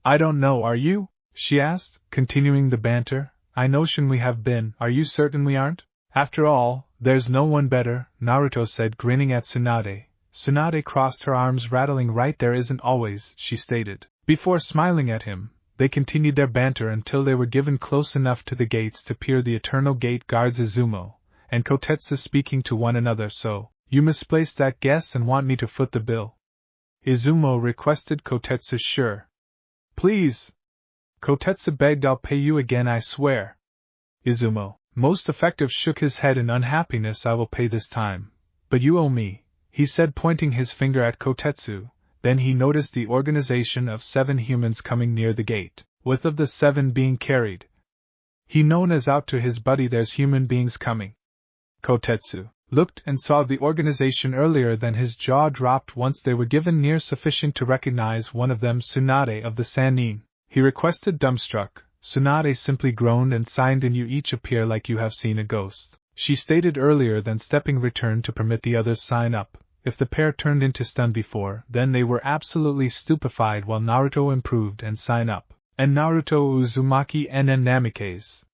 I don't know, are you? She asked, continuing the banter. I notion we have been. Are you certain we aren't? After all, there's no one better, Naruto said, grinning at Tsunade. Tsunade crossed her arms, rattling. Right, there isn't always, she stated. Before smiling at him, they continued their banter until they were given close enough to the gates to peer the eternal gate guards Izumo and Kotetsu speaking to one another. So, you misplaced that guess and want me to foot the bill? Izumo requested. Kotetsu, sure. Please. Kotetsu begged. I'll pay you again, I swear. Izumo, most effective, shook his head in unhappiness. I will pay this time. But you owe me, he said, pointing his finger at Kotetsu. Then he noticed the organization of 7 humans coming near the gate, with of the 7 being carried. He known as out to his buddy, there's human beings coming. Kotetsu looked and saw the organization earlier than his jaw dropped once they were given near sufficient to recognize one of them, Tsunade of the Sannin. He requested, dumbstruck. Tsunade simply groaned and signed, and you each appear like you have seen a ghost, she stated earlier, then stepping returned to permit the others sign up. If the pair turned into stun before, then they were absolutely stupefied while Naruto improved and sign up. And Naruto Uzumaki and Namikaze.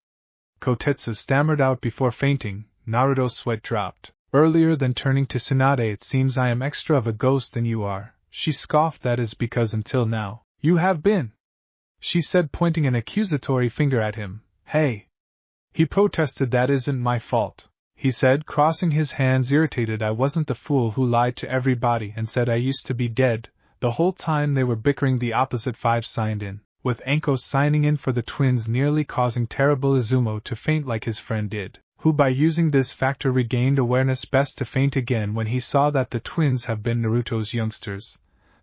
Kotetsu stammered out before fainting. Naruto's sweat dropped. Earlier than turning to Tsunade, it seems I am extra of a ghost than you are, she scoffed. That is because until now, you have been, she said, pointing an accusatory finger at him. Hey! He protested. That isn't my fault, he said, crossing his hands, irritated. I wasn't the fool who lied to everybody and said I used to be dead. The whole time they were bickering, the opposite 5 signed in, with Anko signing in for the twins, nearly causing terrible Izumo to faint like his friend did, who by using this factor regained awareness, best to faint again when he saw that the twins have been Naruto's youngsters.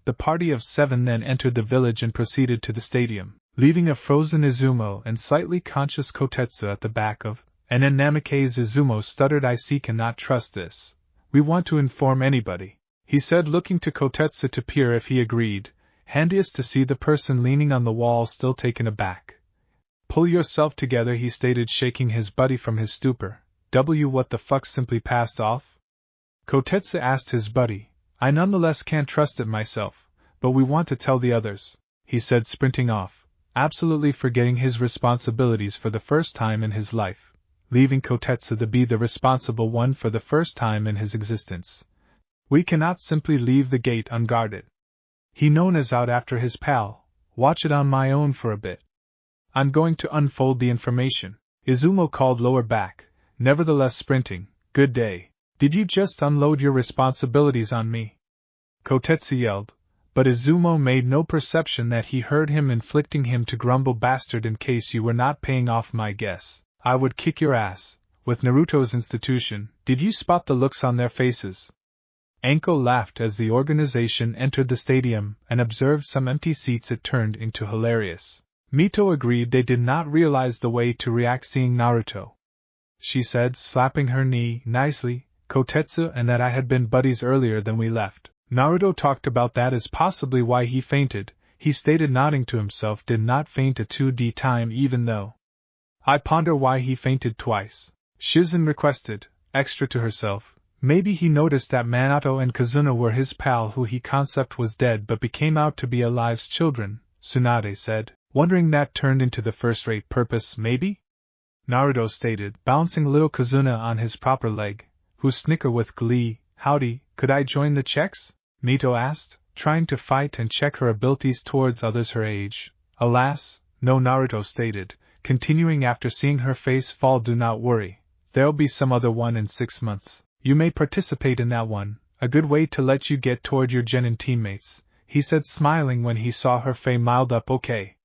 The party of 7 then entered the village and proceeded to the stadium, leaving a frozen Izumo and slightly conscious Kotetsu at the back of, and in Namikaze. Izumo stuttered. I see, cannot trust this. We want to inform anybody, he said, looking to Kotetsu to peer if he agreed. Handiest to see the person leaning on the wall still taken aback. Pull yourself together, he stated, shaking his buddy from his stupor. What the fuck simply passed off? Kotetsu asked his buddy. I nonetheless can't trust it myself, but we want to tell the others, he said, sprinting off, absolutely forgetting his responsibilities for the first time in his life, leaving Kotetsu to be the responsible one for the first time in his existence. We cannot simply leave the gate unguarded. He known as out after his pal. Watch it on my own for a bit. I'm going to unfold the information, Izumo called lower back, nevertheless sprinting. Good day. Did you just unload your responsibilities on me? Kotetsu yelled, but Izumo made no perception that he heard him, inflicting him to grumble, bastard, in case you were not paying off my guess, I would kick your ass. With Naruto's institution, did you spot the looks on their faces? Anko laughed as the organization entered the stadium and observed some empty seats. It turned into hilarious. Mito agreed they did not realize the way to react seeing Naruto. She said, slapping her knee. Nicely, Kotetsu, and that I had been buddies earlier than we left. Naruto talked about that as possibly why he fainted, he stated, nodding to himself. Did not faint a 2D time even though. I ponder why he fainted twice. Shizen requested, extra to herself. Maybe he noticed that Minato and Kazuna were his pal who he concept was dead but became out to be Alive's children, Tsunade said, wondering that turned into the first-rate purpose, maybe? Naruto stated, bouncing little Kazuna on his proper leg, who snickered with glee. Howdy, could I join the checks? Mito asked, trying to fight and check her abilities towards others her age. Alas, no, Naruto stated, continuing after seeing her face fall. Do not worry, there'll be some other one in 6 months. You may participate in that one, a good way to let you get toward your genin teammates, he said, smiling when he saw her face mild up. Okay.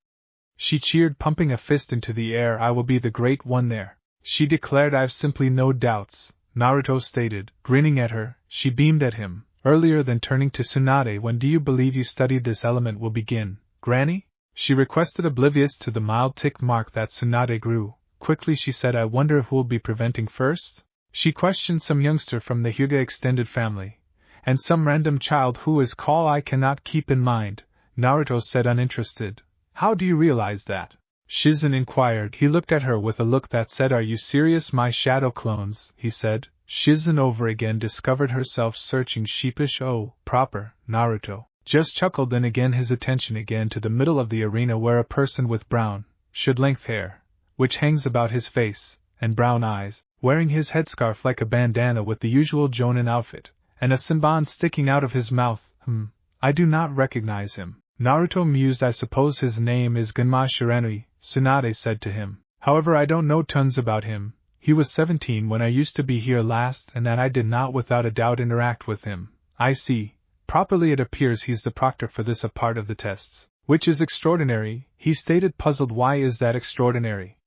She cheered, pumping a fist into the air. I will be the great one there, she declared. I've simply no doubts, Naruto stated, grinning at her. She beamed at him, earlier than turning to Tsunade. When do you believe you studied this element will begin, Granny? She requested, oblivious to the mild tick mark that Tsunade grew. Quickly she said, I wonder who'll be preventing first? She questioned some youngster from the Hyuga extended family, and some random child who is call I cannot keep in mind, Naruto said, uninterested. How do you realize that? Shizen inquired. He looked at her with a look that said, Are you serious? My shadow clones, he said. Shizen over again discovered herself searching, sheepish. Oh, proper, Naruto just chuckled, then again his attention again to the middle of the arena where a person with brown, should-length hair, which hangs about his face, and brown eyes, wearing his headscarf like a bandana with the usual jonin outfit, and a senbon sticking out of his mouth. I do not recognize him. Naruto mused. I suppose his name is Genma Shiranui, Tsunade said to him. However, I don't know tons about him. He was 17 when I used to be here last, and that I did not without a doubt interact with him. I see. Properly, it appears he's the proctor for this a part of the tests, which is extraordinary, he stated, puzzled. Why is that extraordinary?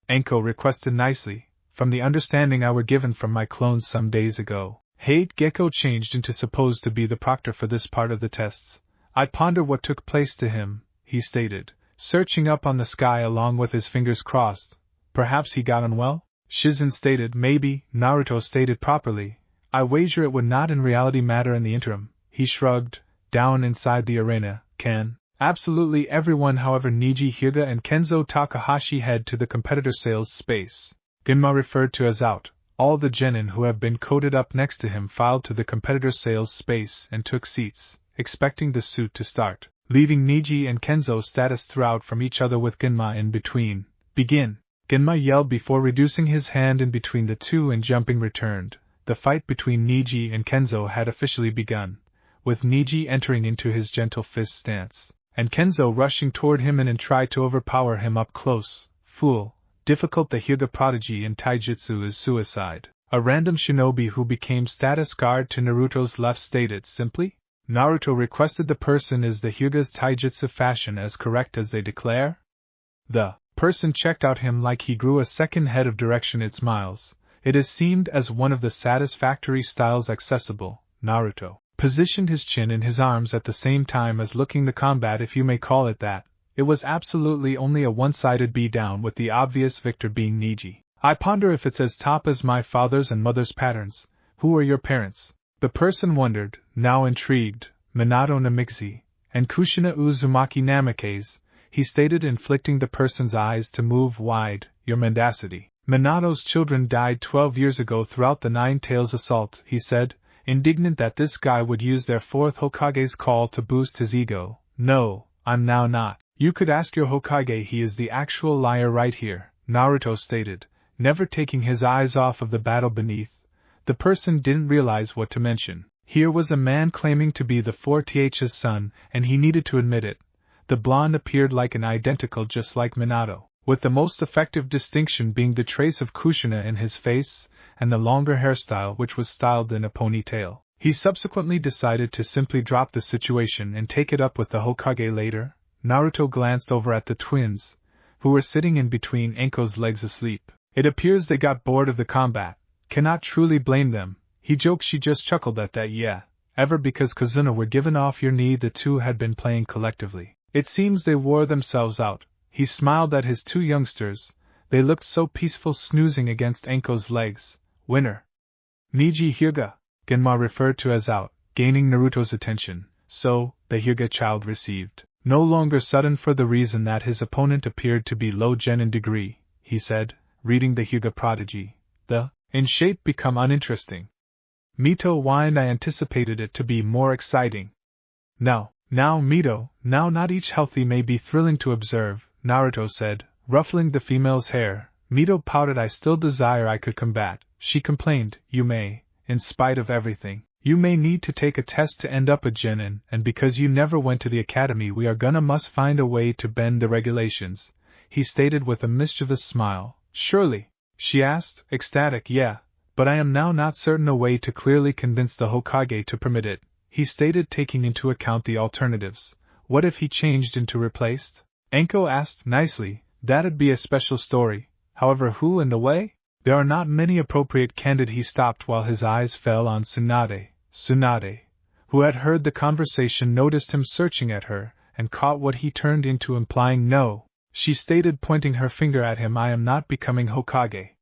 Anko requested nicely. From the understanding I were given from my clones some days ago, Hate Gecko changed into supposed to be the proctor for this part of the tests. I ponder what took place to him, he stated, searching up on the sky along with his fingers crossed. Perhaps he got unwell? Shizen stated. Maybe, Naruto stated properly. I wager it would not in reality matter in the interim. He shrugged. Down inside the arena, can absolutely everyone, however, Niji Hyuga and Kenzo Takahashi head to the competitor sales space, Genma referred to as out. All the genin who have been coded up next to him filed to the competitor sales space and took seats, expecting the suit to start, leaving Niji and Kenzo status throughout from each other with Genma in between. Begin! Genma yelled before reducing his hand in between the two and jumping returned. The fight between Niji and Kenzo had officially begun, with Niji entering into his gentle fist stance, and Kenzo rushing toward him and tried to overpower him up close. Fool! Difficult. The Hyuga prodigy in taijutsu is suicide. A random shinobi who became status guard to Naruto's left stated simply. Naruto requested, the person is the Hyuga's taijutsu fashion as correct as they declare? The person checked out him like he grew a second head of direction. It smiles. It is seemed as one of the satisfactory styles accessible. Naruto positioned his chin in his arms at the same time as looking the combat, if you may call it that. It was absolutely only a one-sided beatdown, with the obvious victor being Niji. I ponder if it's as top as my father's and mother's patterns. Who are your parents? The person wondered, now intrigued. Minato Namikaze and Kushina Uzumaki Namikaze, he stated, inflicting the person's eyes to move wide. Your mendacity. Minato's children died 12 years ago throughout the Nine Tails assault, he said, indignant that this guy would use their fourth Hokage's call to boost his ego. No, I'm now not. You could ask your Hokage, he is the actual liar right here, Naruto stated, never taking his eyes off of the battle beneath. The person didn't realize what to mention. Here was a man claiming to be the 4th's son, and he needed to admit it. The blonde appeared like an identical just like Minato, with the most effective distinction being the trace of Kushina in his face, and the longer hairstyle which was styled in a ponytail. He subsequently decided to simply drop the situation and take it up with the Hokage later. Naruto glanced over at the twins, who were sitting in between Anko's legs asleep. It appears they got bored of the combat. Cannot truly blame them. He joked. She just chuckled at that. Yeah, ever because Kazuna were given off your knee. The two had been playing collectively. It seems they wore themselves out. He smiled at his two youngsters. They looked so peaceful snoozing against Anko's legs. Winner. Niji Hyuga, Genma referred to as out, gaining Naruto's attention. So, the Hyuga child received. No longer sudden for the reason that his opponent appeared to be low gen in degree, he said, reading the Hyuga prodigy. The in shape become uninteresting. Mito whined. I anticipated it to be more exciting. Now, Mito, now not each healthy may be thrilling to observe, Naruto said, ruffling the female's hair. Mito pouted. I still desire I could combat, she complained. You may, in spite of everything. You may need to take a test to end up a genin, and because you never went to the academy we are must find a way to bend the regulations, he stated with a mischievous smile. Surely? She asked, ecstatic. Yeah, but I am now not certain a way to clearly convince the Hokage to permit it, he stated, taking into account the alternatives. What if he changed into replaced? Anko asked nicely. That'd be a special story. However, who in the way? There are not many appropriate candidates. He stopped while his eyes fell on Tsunade. Tsunade, who had heard the conversation, noticed him searching at her, and caught what he turned into implying. No, she stated, pointing her finger at him. I am not becoming Hokage.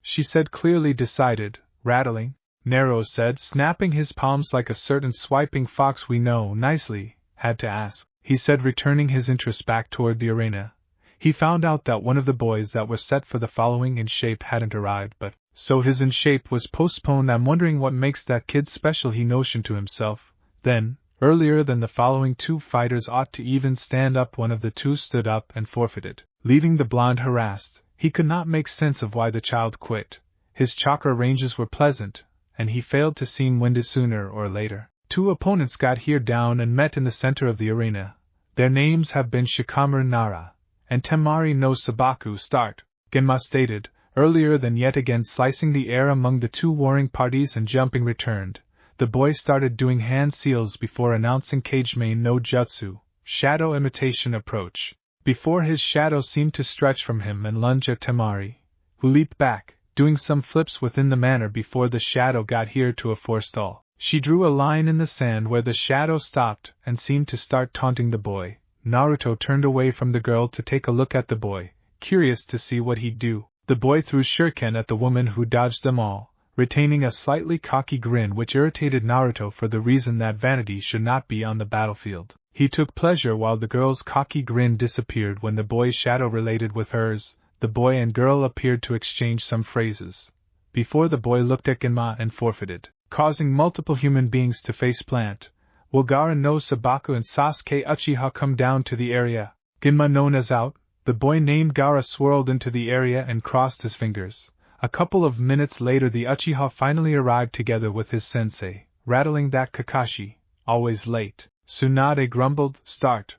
She said, clearly decided, rattling. Nero said, snapping his palms like a certain swiping fox. We know nicely, had to ask, he said, returning his interest back toward the arena. He found out that one of the boys that was set for the following in shape hadn't arrived, but so his in shape was postponed. I'm wondering what makes that kid special, he notioned to himself. Then, earlier than the following two fighters ought to even stand up. One of the two stood up and forfeited, leaving the blonde harassed. He could not make sense of why the child quit. His chakra ranges were pleasant, and he failed to seem winded. Sooner or later, two opponents got here down and met in the center of the arena. Their names have been Shikamaru Nara and Temari no Sabaku. Start, Genma stated, earlier than yet again slicing the air among the two warring parties and jumping returned. The boy started doing hand seals before announcing Kagemain no Jutsu, shadow imitation approach. Before his shadow seemed to stretch from him and lunge at Temari, who leaped back, doing some flips within the manner before the shadow got here to a forestall. She drew a line in the sand where the shadow stopped and seemed to start taunting the boy. Naruto turned away from the girl to take a look at the boy, curious to see what he'd do. The boy threw shuriken at the woman, who dodged them all, retaining a slightly cocky grin which irritated Naruto for the reason that vanity should not be on the battlefield. He took pleasure while the girl's cocky grin disappeared when the boy's shadow related with hers. The boy and girl appeared to exchange some phrases before the boy looked at Genma and forfeited, causing multiple human beings to faceplant. Will Gaara no Sabaku and Sasuke Uchiha come down to the area? Genma known as out. The boy named Gaara swirled into the area and crossed his fingers. A couple of minutes later the Uchiha finally arrived together with his sensei, rattling that Kakashi, always late. Tsunade grumbled, start.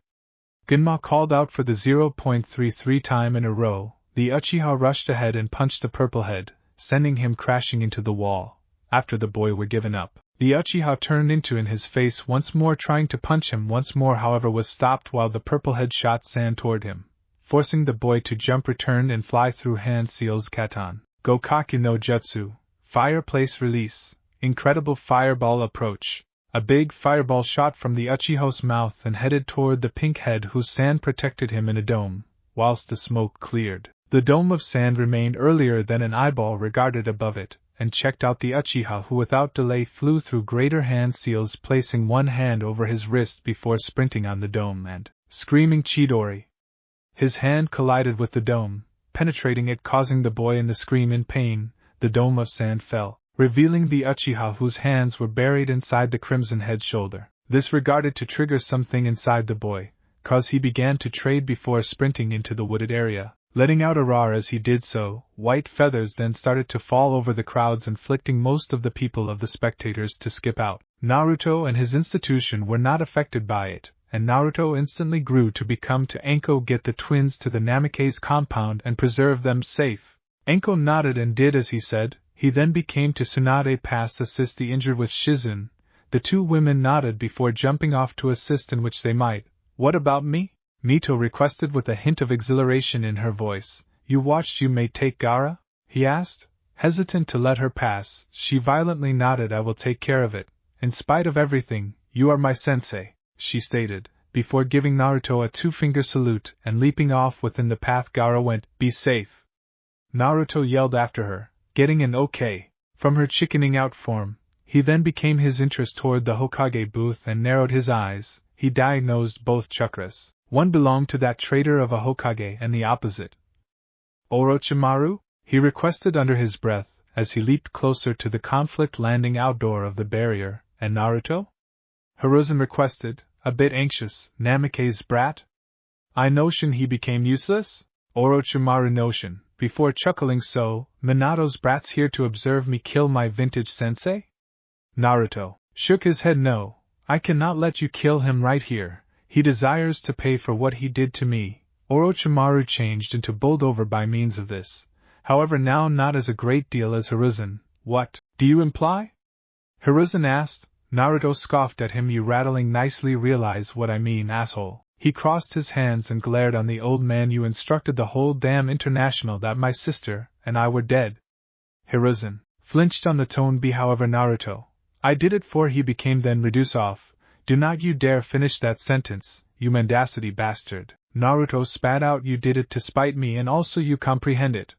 Genma called out for the 0.33 time in a row. The Uchiha rushed ahead and punched the purple head, sending him crashing into the wall. After the boy were given up, the Uchiha turned into in his face once more, trying to punch him once more, however was stopped while the purple head shot sand toward him, forcing the boy to jump, return and fly through hand seals. Katan, Gokaku no Jutsu, fireplace release, incredible fireball approach. A big fireball shot from the Uchiha's mouth and headed toward the pink head, whose sand protected him in a dome, whilst the smoke cleared. The dome of sand remained earlier than an eyeball regarded above it, and checked out the Uchiha, who without delay flew through greater hand seals, placing one hand over his wrist before sprinting on the dome and screaming Chidori. His hand collided with the dome, penetrating it, causing the boy to scream in pain. The dome of sand fell, revealing the Uchiha whose hands were buried inside the Crimson Head's shoulder. This regarded to trigger something inside the boy, cause he began to trade before sprinting into the wooded area, letting out a roar as he did so. White feathers then started to fall over the crowds, inflicting most of the people of the spectators to skip out. Naruto and his institution were not affected by it, and Naruto instantly grew to become to Anko get the twins to the Namikaze compound and preserve them safe. Anko nodded and did as he said. He then became to Tsunade Pass assist the injured with Shizen. The two women nodded before jumping off to assist in which they might. What about me? Mito requested with a hint of exhilaration in her voice. You watched you may take Gaara? He asked. Hesitant to let her pass, she violently nodded. I will take care of it. In spite of everything, you are my sensei, she stated, before giving Naruto a two-finger salute and leaping off within the path. Gaara went, be safe. Naruto yelled after her, getting an okay from her chickening out form. He then became his interest toward the Hokage booth and narrowed his eyes. He diagnosed both chakras. One belonged to that traitor of a Hokage and the opposite. Orochimaru? He requested under his breath, as he leaped closer to the conflict landing outdoor of the barrier. And Naruto? Hiruzen requested, a bit anxious. Namikaze's brat? I notion he became useless? Orochimaru notion, before chuckling, so, Minato's brat's here to observe me kill my vintage sensei? Naruto shook his head. No, I cannot let you kill him right here. He desires to pay for what he did to me. Orochimaru changed into bowled over by means of this. However, now not as a great deal as Hiruzen. What do you imply? Hiruzen asked. Naruto scoffed at him. You rattling nicely realize what I mean, asshole. He crossed his hands and glared on the old man. You instructed the whole damn international that my sister and I were dead. Hiruzen flinched on the tone. Be however Naruto. I did it for he became then reduce off. Do not you dare finish that sentence, you mendacity bastard. Naruto spat out. You did it to spite me and also you comprehend it.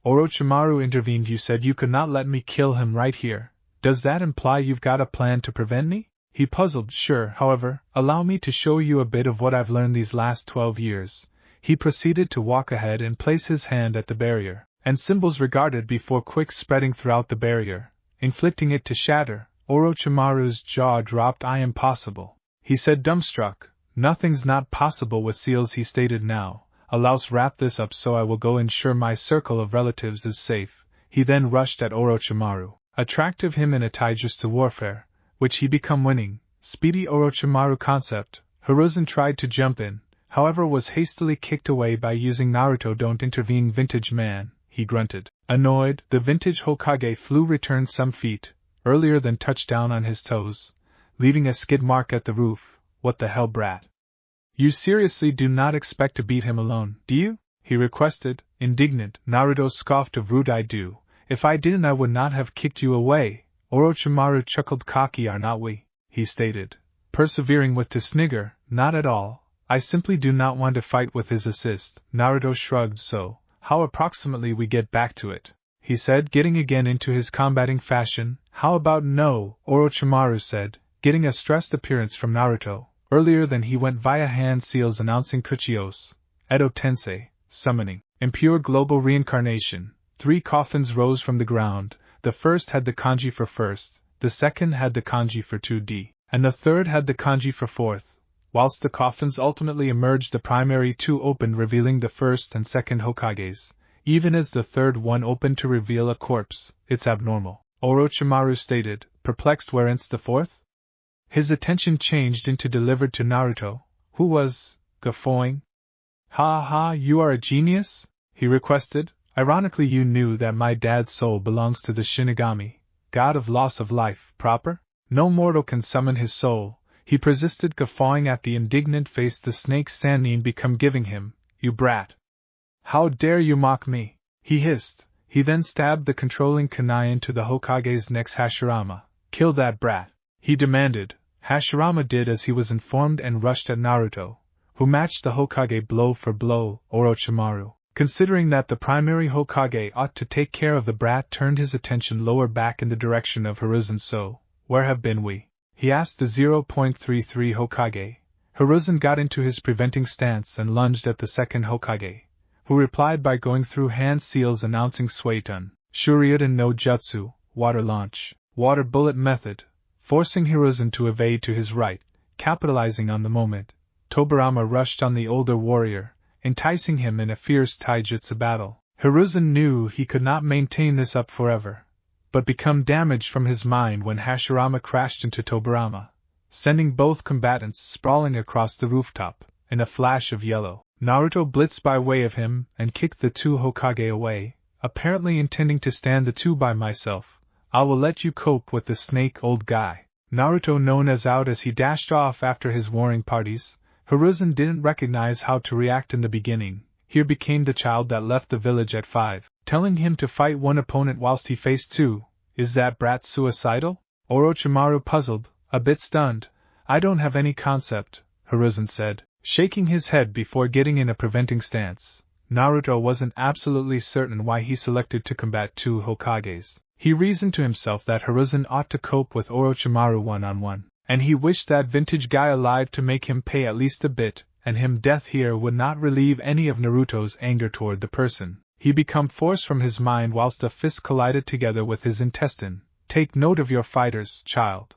Orochimaru intervened. You said you could not let me kill him right here. Does that imply you've got a plan to prevent me? He puzzled. Sure, however, allow me to show you a bit of what I've learned these last 12 years. He proceeded to walk ahead and place his hand at the barrier, and symbols regarded before quick spreading throughout the barrier, inflicting it to shatter. Orochimaru's jaw dropped. I am possible, he said dumbstruck. Nothing's not possible with seals, he stated. Now, allows wrap this up so I will go ensure my circle of relatives is safe. He then rushed at Orochimaru, attractive him in a taijutsu to warfare, which he become winning. Speedy Orochimaru concept. Hiruzen tried to jump in, however was hastily kicked away by using Naruto. Don't intervene, vintage man, he grunted. Annoyed, the vintage Hokage flew returned some feet earlier than touched down on his toes, leaving a skid mark at the roof. What the hell, brat? You seriously do not expect to beat him alone, do you? He requested, indignant. Naruto scoffed. Of rude I do. If I didn't I would not have kicked you away. Orochimaru chuckled. Cocky are not we, he stated, persevering with to snigger. Not at all, I simply do not want to fight with his assist. Naruto shrugged. So, how approximately we get back to it? He said, getting again into his combating fashion. How about no? Orochimaru said, getting a stressed appearance from Naruto. Earlier than he went via hand seals announcing Kuchios, Edo Tensei, summoning, impure global reincarnation. 3 coffins rose from the ground. The first had the kanji for first, the second had the kanji for 2D, and the third had the kanji for fourth. Whilst the coffins ultimately emerged, the primary 2 opened, revealing the first and second Hokages. Even as the third one opened to reveal a corpse. It's abnormal, Orochimaru stated, perplexed. Whence the fourth? His attention changed into delivered to Naruto, who was guffawing. Ha ha, you are a genius? He requested. Ironically, you knew that my dad's soul belongs to the Shinigami, god of loss of life, proper? No mortal can summon his soul. He persisted, guffawing at the indignant face the snake Sannin become giving him. You brat! How dare you mock me? He hissed. He then stabbed the controlling kunai into the Hokage's neck. Hashirama, kill that brat, he demanded. Hashirama did as he was informed and rushed at Naruto, who matched the Hokage blow for blow. Orochimaru, considering that the primary Hokage ought to take care of the brat, turned his attention lower back in the direction of Hiruzen. So, where have been we? He asked the 0.33 Hokage. Hiruzen got into his preventing stance and lunged at the second Hokage, who replied by going through hand seals announcing Suiton, Shuriuden no Jutsu, water launch, water bullet method, forcing Hiruzen to evade to his right. Capitalizing on the moment, Tobirama rushed on the older warrior, enticing him in a fierce taijutsu battle. Hiruzen knew he could not maintain this up forever, but become damaged from his mind when Hashirama crashed into Tobirama, sending both combatants sprawling across the rooftop. In a flash of yellow, Naruto blitzed by way of him and kicked the two Hokage away, apparently intending to stand the two by myself. I will let you cope with the snake, old guy. Naruto known as he dashed off after his warring parties. Hiruzen didn't recognize how to react in the beginning. Here became the child that left the village at 5, telling him to fight one opponent whilst he faced two. Is that brat suicidal? Orochimaru puzzled, a bit stunned. I don't have any concept, Hiruzen said, shaking his head before getting in a preventing stance. Naruto wasn't absolutely certain why he selected to combat two Hokages. He reasoned to himself that Hiruzen ought to cope with Orochimaru one-on-one, and he wished that vintage guy alive to make him pay at least a bit, and him death here would not relieve any of Naruto's anger toward the person he become forced from his mind whilst the fist collided together with his intestine. Take note of your fighters, child.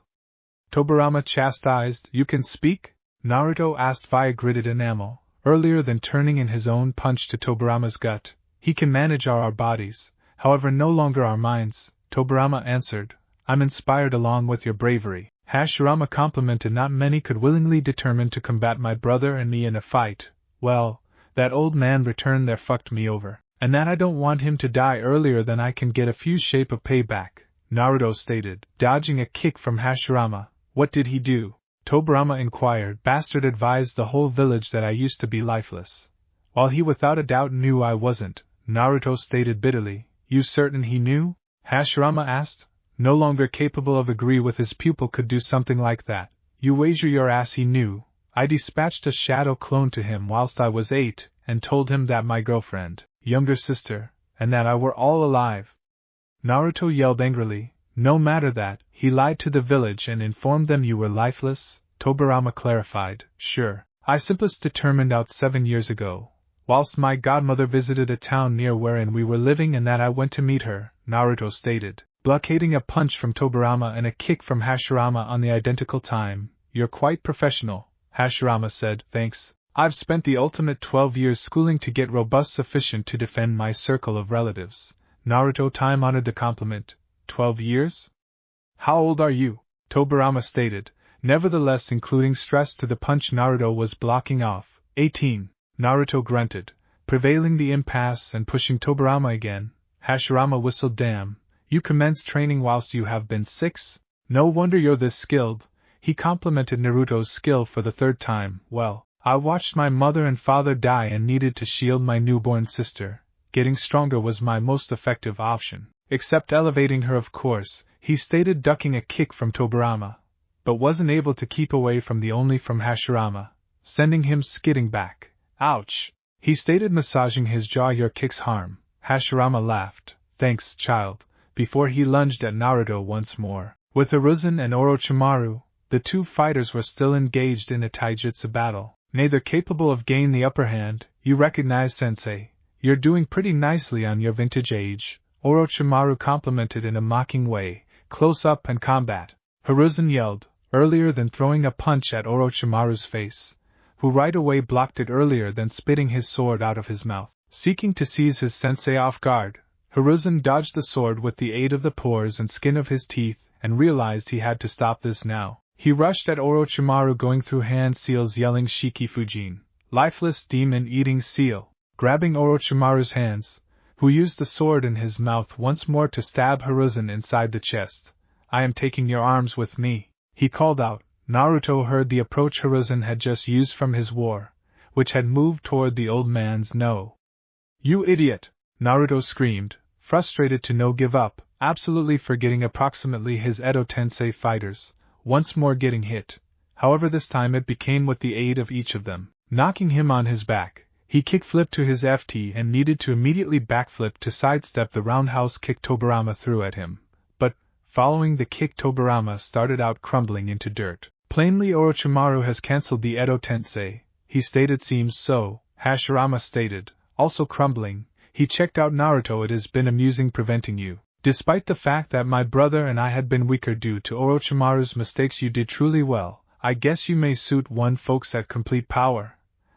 Tobirama chastised. You can speak? Naruto asked via gritted enamel, earlier than turning in his own punch to Tobirama's gut. He can manage our bodies, however no longer our minds. Tobirama answered, I'm inspired along with your bravery. Hashirama complimented. Not many could willingly determine to combat my brother and me in a fight. Well, that old man returned there fucked me over, and that I don't want him to die earlier than I can get a few shape of payback, Naruto stated, dodging a kick from Hashirama. What did he do? Tobirama inquired. Bastard advised the whole village that I used to be lifeless, while he without a doubt knew I wasn't, Naruto stated bitterly. You certain he knew? Hashirama asked, no longer capable of agree with his pupil could do something like that. You wager your ass he knew. I dispatched a shadow clone to him whilst I was 8, and told him that my girlfriend, younger sister, and that I were all alive. Naruto yelled angrily, no matter that, he lied to the village and informed them you were lifeless. Tobirama clarified, sure, I simplest determined out 7 years ago, whilst my godmother visited a town near wherein we were living and that I went to meet her, Naruto stated, blockading a punch from Tobirama and a kick from Hashirama on the identical time. You're quite professional, Hashirama said. Thanks. I've spent the ultimate 12 years schooling to get robust sufficient to defend my circle of relatives. Naruto time-honored the compliment. 12 years? How old are you? Tobirama stated, nevertheless including stress to the punch Naruto was blocking off. 18. Naruto grunted, prevailing the impasse and pushing Tobirama again. Hashirama whistled. Damn, you commenced training whilst you have been 6? No wonder you're this skilled. He complimented Naruto's skill for the 3rd time. Well, I watched my mother and father die and needed to shield my newborn sister. Getting stronger was my most effective option. Except elevating her, of course, he stated, ducking a kick from Tobirama, but wasn't able to keep away from Hashirama, sending him skidding back. Ouch! He stated, massaging his jaw. Your kicks harm. Hashirama laughed. Thanks, child, before he lunged at Naruto once more. With Hiruzen and Orochimaru, the two fighters were still engaged in a taijutsu battle, neither capable of gaining the upper hand. You recognize, sensei? You're doing pretty nicely on your vintage age, Orochimaru complimented in a mocking way. Close up and combat, Hiruzen yelled, earlier than throwing a punch at Orochimaru's face, who right away blocked it earlier than spitting his sword out of his mouth. Seeking to seize his sensei off guard, Hiruzen dodged the sword with the aid of the pores and skin of his teeth, and realized he had to stop this now. He rushed at Orochimaru, going through hand seals, yelling Shiki Fujin, lifeless demon-eating seal, grabbing Orochimaru's hands, who used the sword in his mouth once more to stab Hiruzen inside the chest. I am taking your arms with me, he called out. Naruto heard the approach Hiruzen had just used from his war, which had moved toward the old man's no. You idiot! Naruto screamed, frustrated to no give up, absolutely forgetting approximately his Edo Tensei fighters, once more getting hit. However, this time it became with the aid of each of them, knocking him on his back. He kick-flipped to his FT and needed to immediately backflip to sidestep the roundhouse kick Tobirama threw at him. But, following the kick, Tobirama started out crumbling into dirt, Plainly Orochimaru has cancelled the Edo Tensei, he stated. Seems so, Hashirama stated, also crumbling. He checked out Naruto. It has been amusing preventing you. Despite the fact that my brother and I had been weaker due to Orochimaru's mistakes, you did truly well. I guess you may suit one folks at complete power.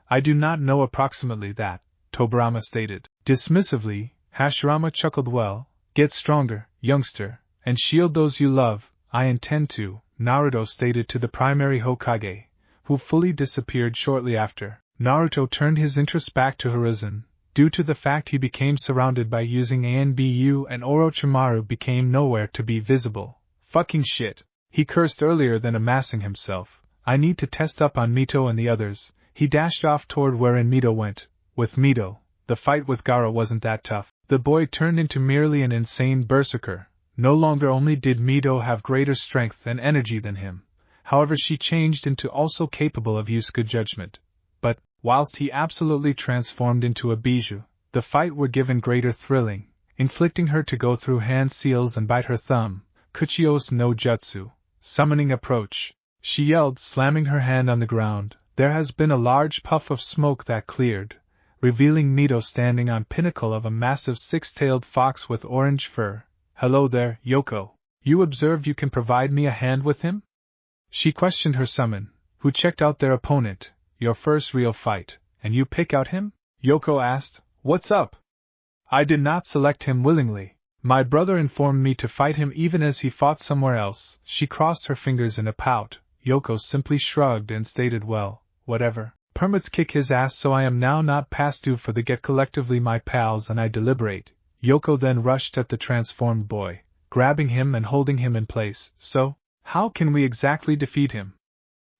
I do not know approximately that, Tobirama stated. Dismissively, Hashirama chuckled. Well, get stronger, youngster, and shield those you love. I intend to, Naruto stated to the primary Hokage, who fully disappeared shortly after. Naruto turned his interest back to Hiruzen, due to the fact he became surrounded by using Anbu and Orochimaru became nowhere to be visible. Fucking shit. He cursed earlier than amassing himself. I need to test up on Mito and the others. He dashed off toward wherein Mito went. With Mito, the fight with Gaara wasn't that tough. The boy turned into merely an insane berserker. No longer only did Mito have greater strength and energy than him, however she changed into also capable of use good judgment. But, whilst he absolutely transformed into a bijou, the fight were given greater thrilling, inflicting her to go through hand seals and bite her thumb. Kuchios no Jutsu. Summoning approach. She yelled, slamming her hand on the ground. There has been a large puff of smoke that cleared, revealing Mito standing on pinnacle of a massive six-tailed fox with orange fur. Hello there, Yoko. You observed you can provide me a hand with him? She questioned her summon, who checked out their opponent. Your first real fight, and you pick out him? Yoko asked. What's up? I did not select him willingly. My brother informed me to fight him even as he fought somewhere else. She crossed her fingers in a pout. Yoko simply shrugged and stated, well, whatever. Permits kick his ass, so I am now not past due for the get. Collectively my pals and I deliberate. Yoko then rushed at the transformed boy, grabbing him and holding him in place. So, how can we exactly defeat him?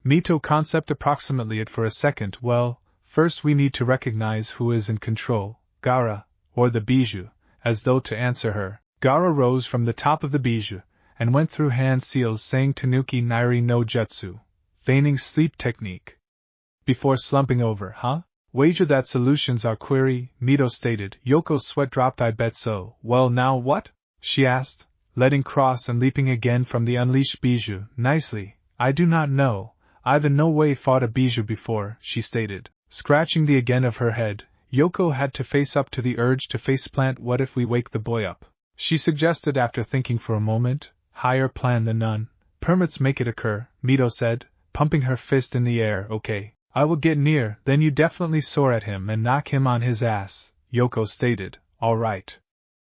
Mito concept approximately it for a second. Well, first we need to recognize who is in control, Gaara, or the bijou. As though to answer her, Gaara rose from the top of the bijou, and went through hand seals saying Tanuki Nairi no Jutsu, feigning sleep technique. Before slumping over, huh? Wager that solutions are query, Mito stated. Yoko's sweat dropped. I bet so. Well now what? She asked, letting cross and leaping again from the unleashed bijou. Nicely, I do not know. I've in no way fought a bijou before, she stated, scratching the again of her head. Yoko had to face up to the urge to faceplant. What if we wake the boy up? She suggested after thinking for a moment. Higher plan than none. Permits make it occur, Mito said, pumping her fist in the air. Okay, I will get near, then you definitely soar at him and knock him on his ass, Yoko stated. All right.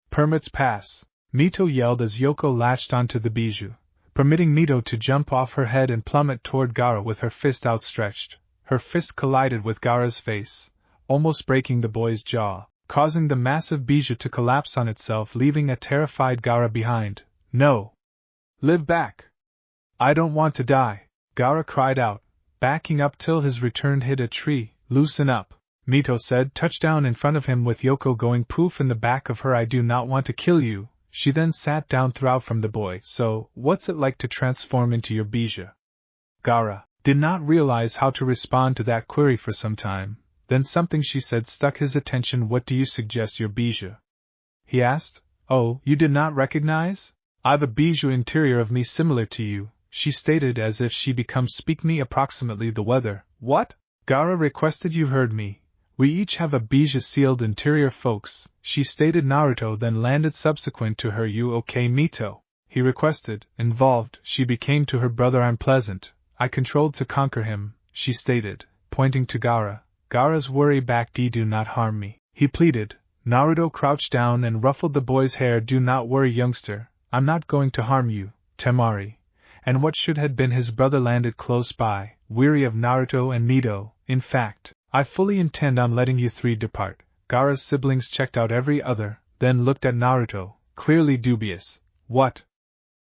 Permits pass, Mito yelled as Yoko latched onto the bijou, permitting Mito to jump off her head and plummet toward Gaara with her fist outstretched. Her fist collided with Gaara's face, almost breaking the boy's jaw, causing the massive bijou to collapse on itself, leaving a terrified Gaara behind. No! Live back! I don't want to die, Gaara cried out, backing up till his return hit a tree. Loosen up, Mito said. Touchdown in front of him with Yoko going poof in the back of her. I do not want to kill you. She then sat down. Threw out from the boy. So, what's it like to transform into your bijou? Gaara did not realize how to respond to that query for some time. Then something she said stuck his attention. What do you suggest your bijou? He asked. Oh, you did not recognize? I've a bijou interior of me similar to you, she stated as if she becomes speak me approximately the weather. What? Gaara requested. You heard me. We each have a bijou sealed interior folks, she stated. Naruto then landed subsequent to her. You okay, Mito? He requested. Involved, she became to her brother. I'm pleasant. I controlled to conquer him, she stated, pointing to Gaara. Gaara's worry back. Do not harm me, he pleaded. Naruto crouched down and ruffled the boy's hair. Do not worry, youngster, I'm not going to harm you, Temari. And what should have been his brother landed close by, weary of Naruto and Mito. In fact, I fully intend on letting you three depart. Gaara's siblings checked out every other, then looked at Naruto, clearly dubious. What?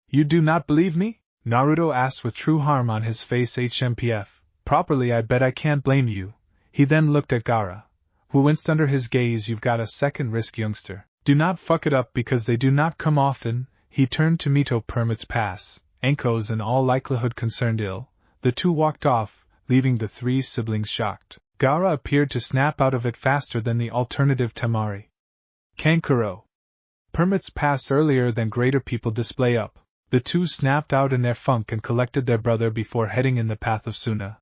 You do not believe me? Naruto asked with true harm on his face. HMPF. Properly, I bet I can't blame you. He then looked at Gaara, who winced under his gaze. You've got a second risk, youngster. Do not fuck it up because they do not come often. He turned to Mito. Permits pass. Anko's in all likelihood concerned ill. The two walked off, leaving the three siblings shocked. Gaara appeared to snap out of it faster than the alternative Temari. Kankuro. Permits pass earlier than greater people display up. The two snapped out in their funk and collected their brother before heading in the path of Suna.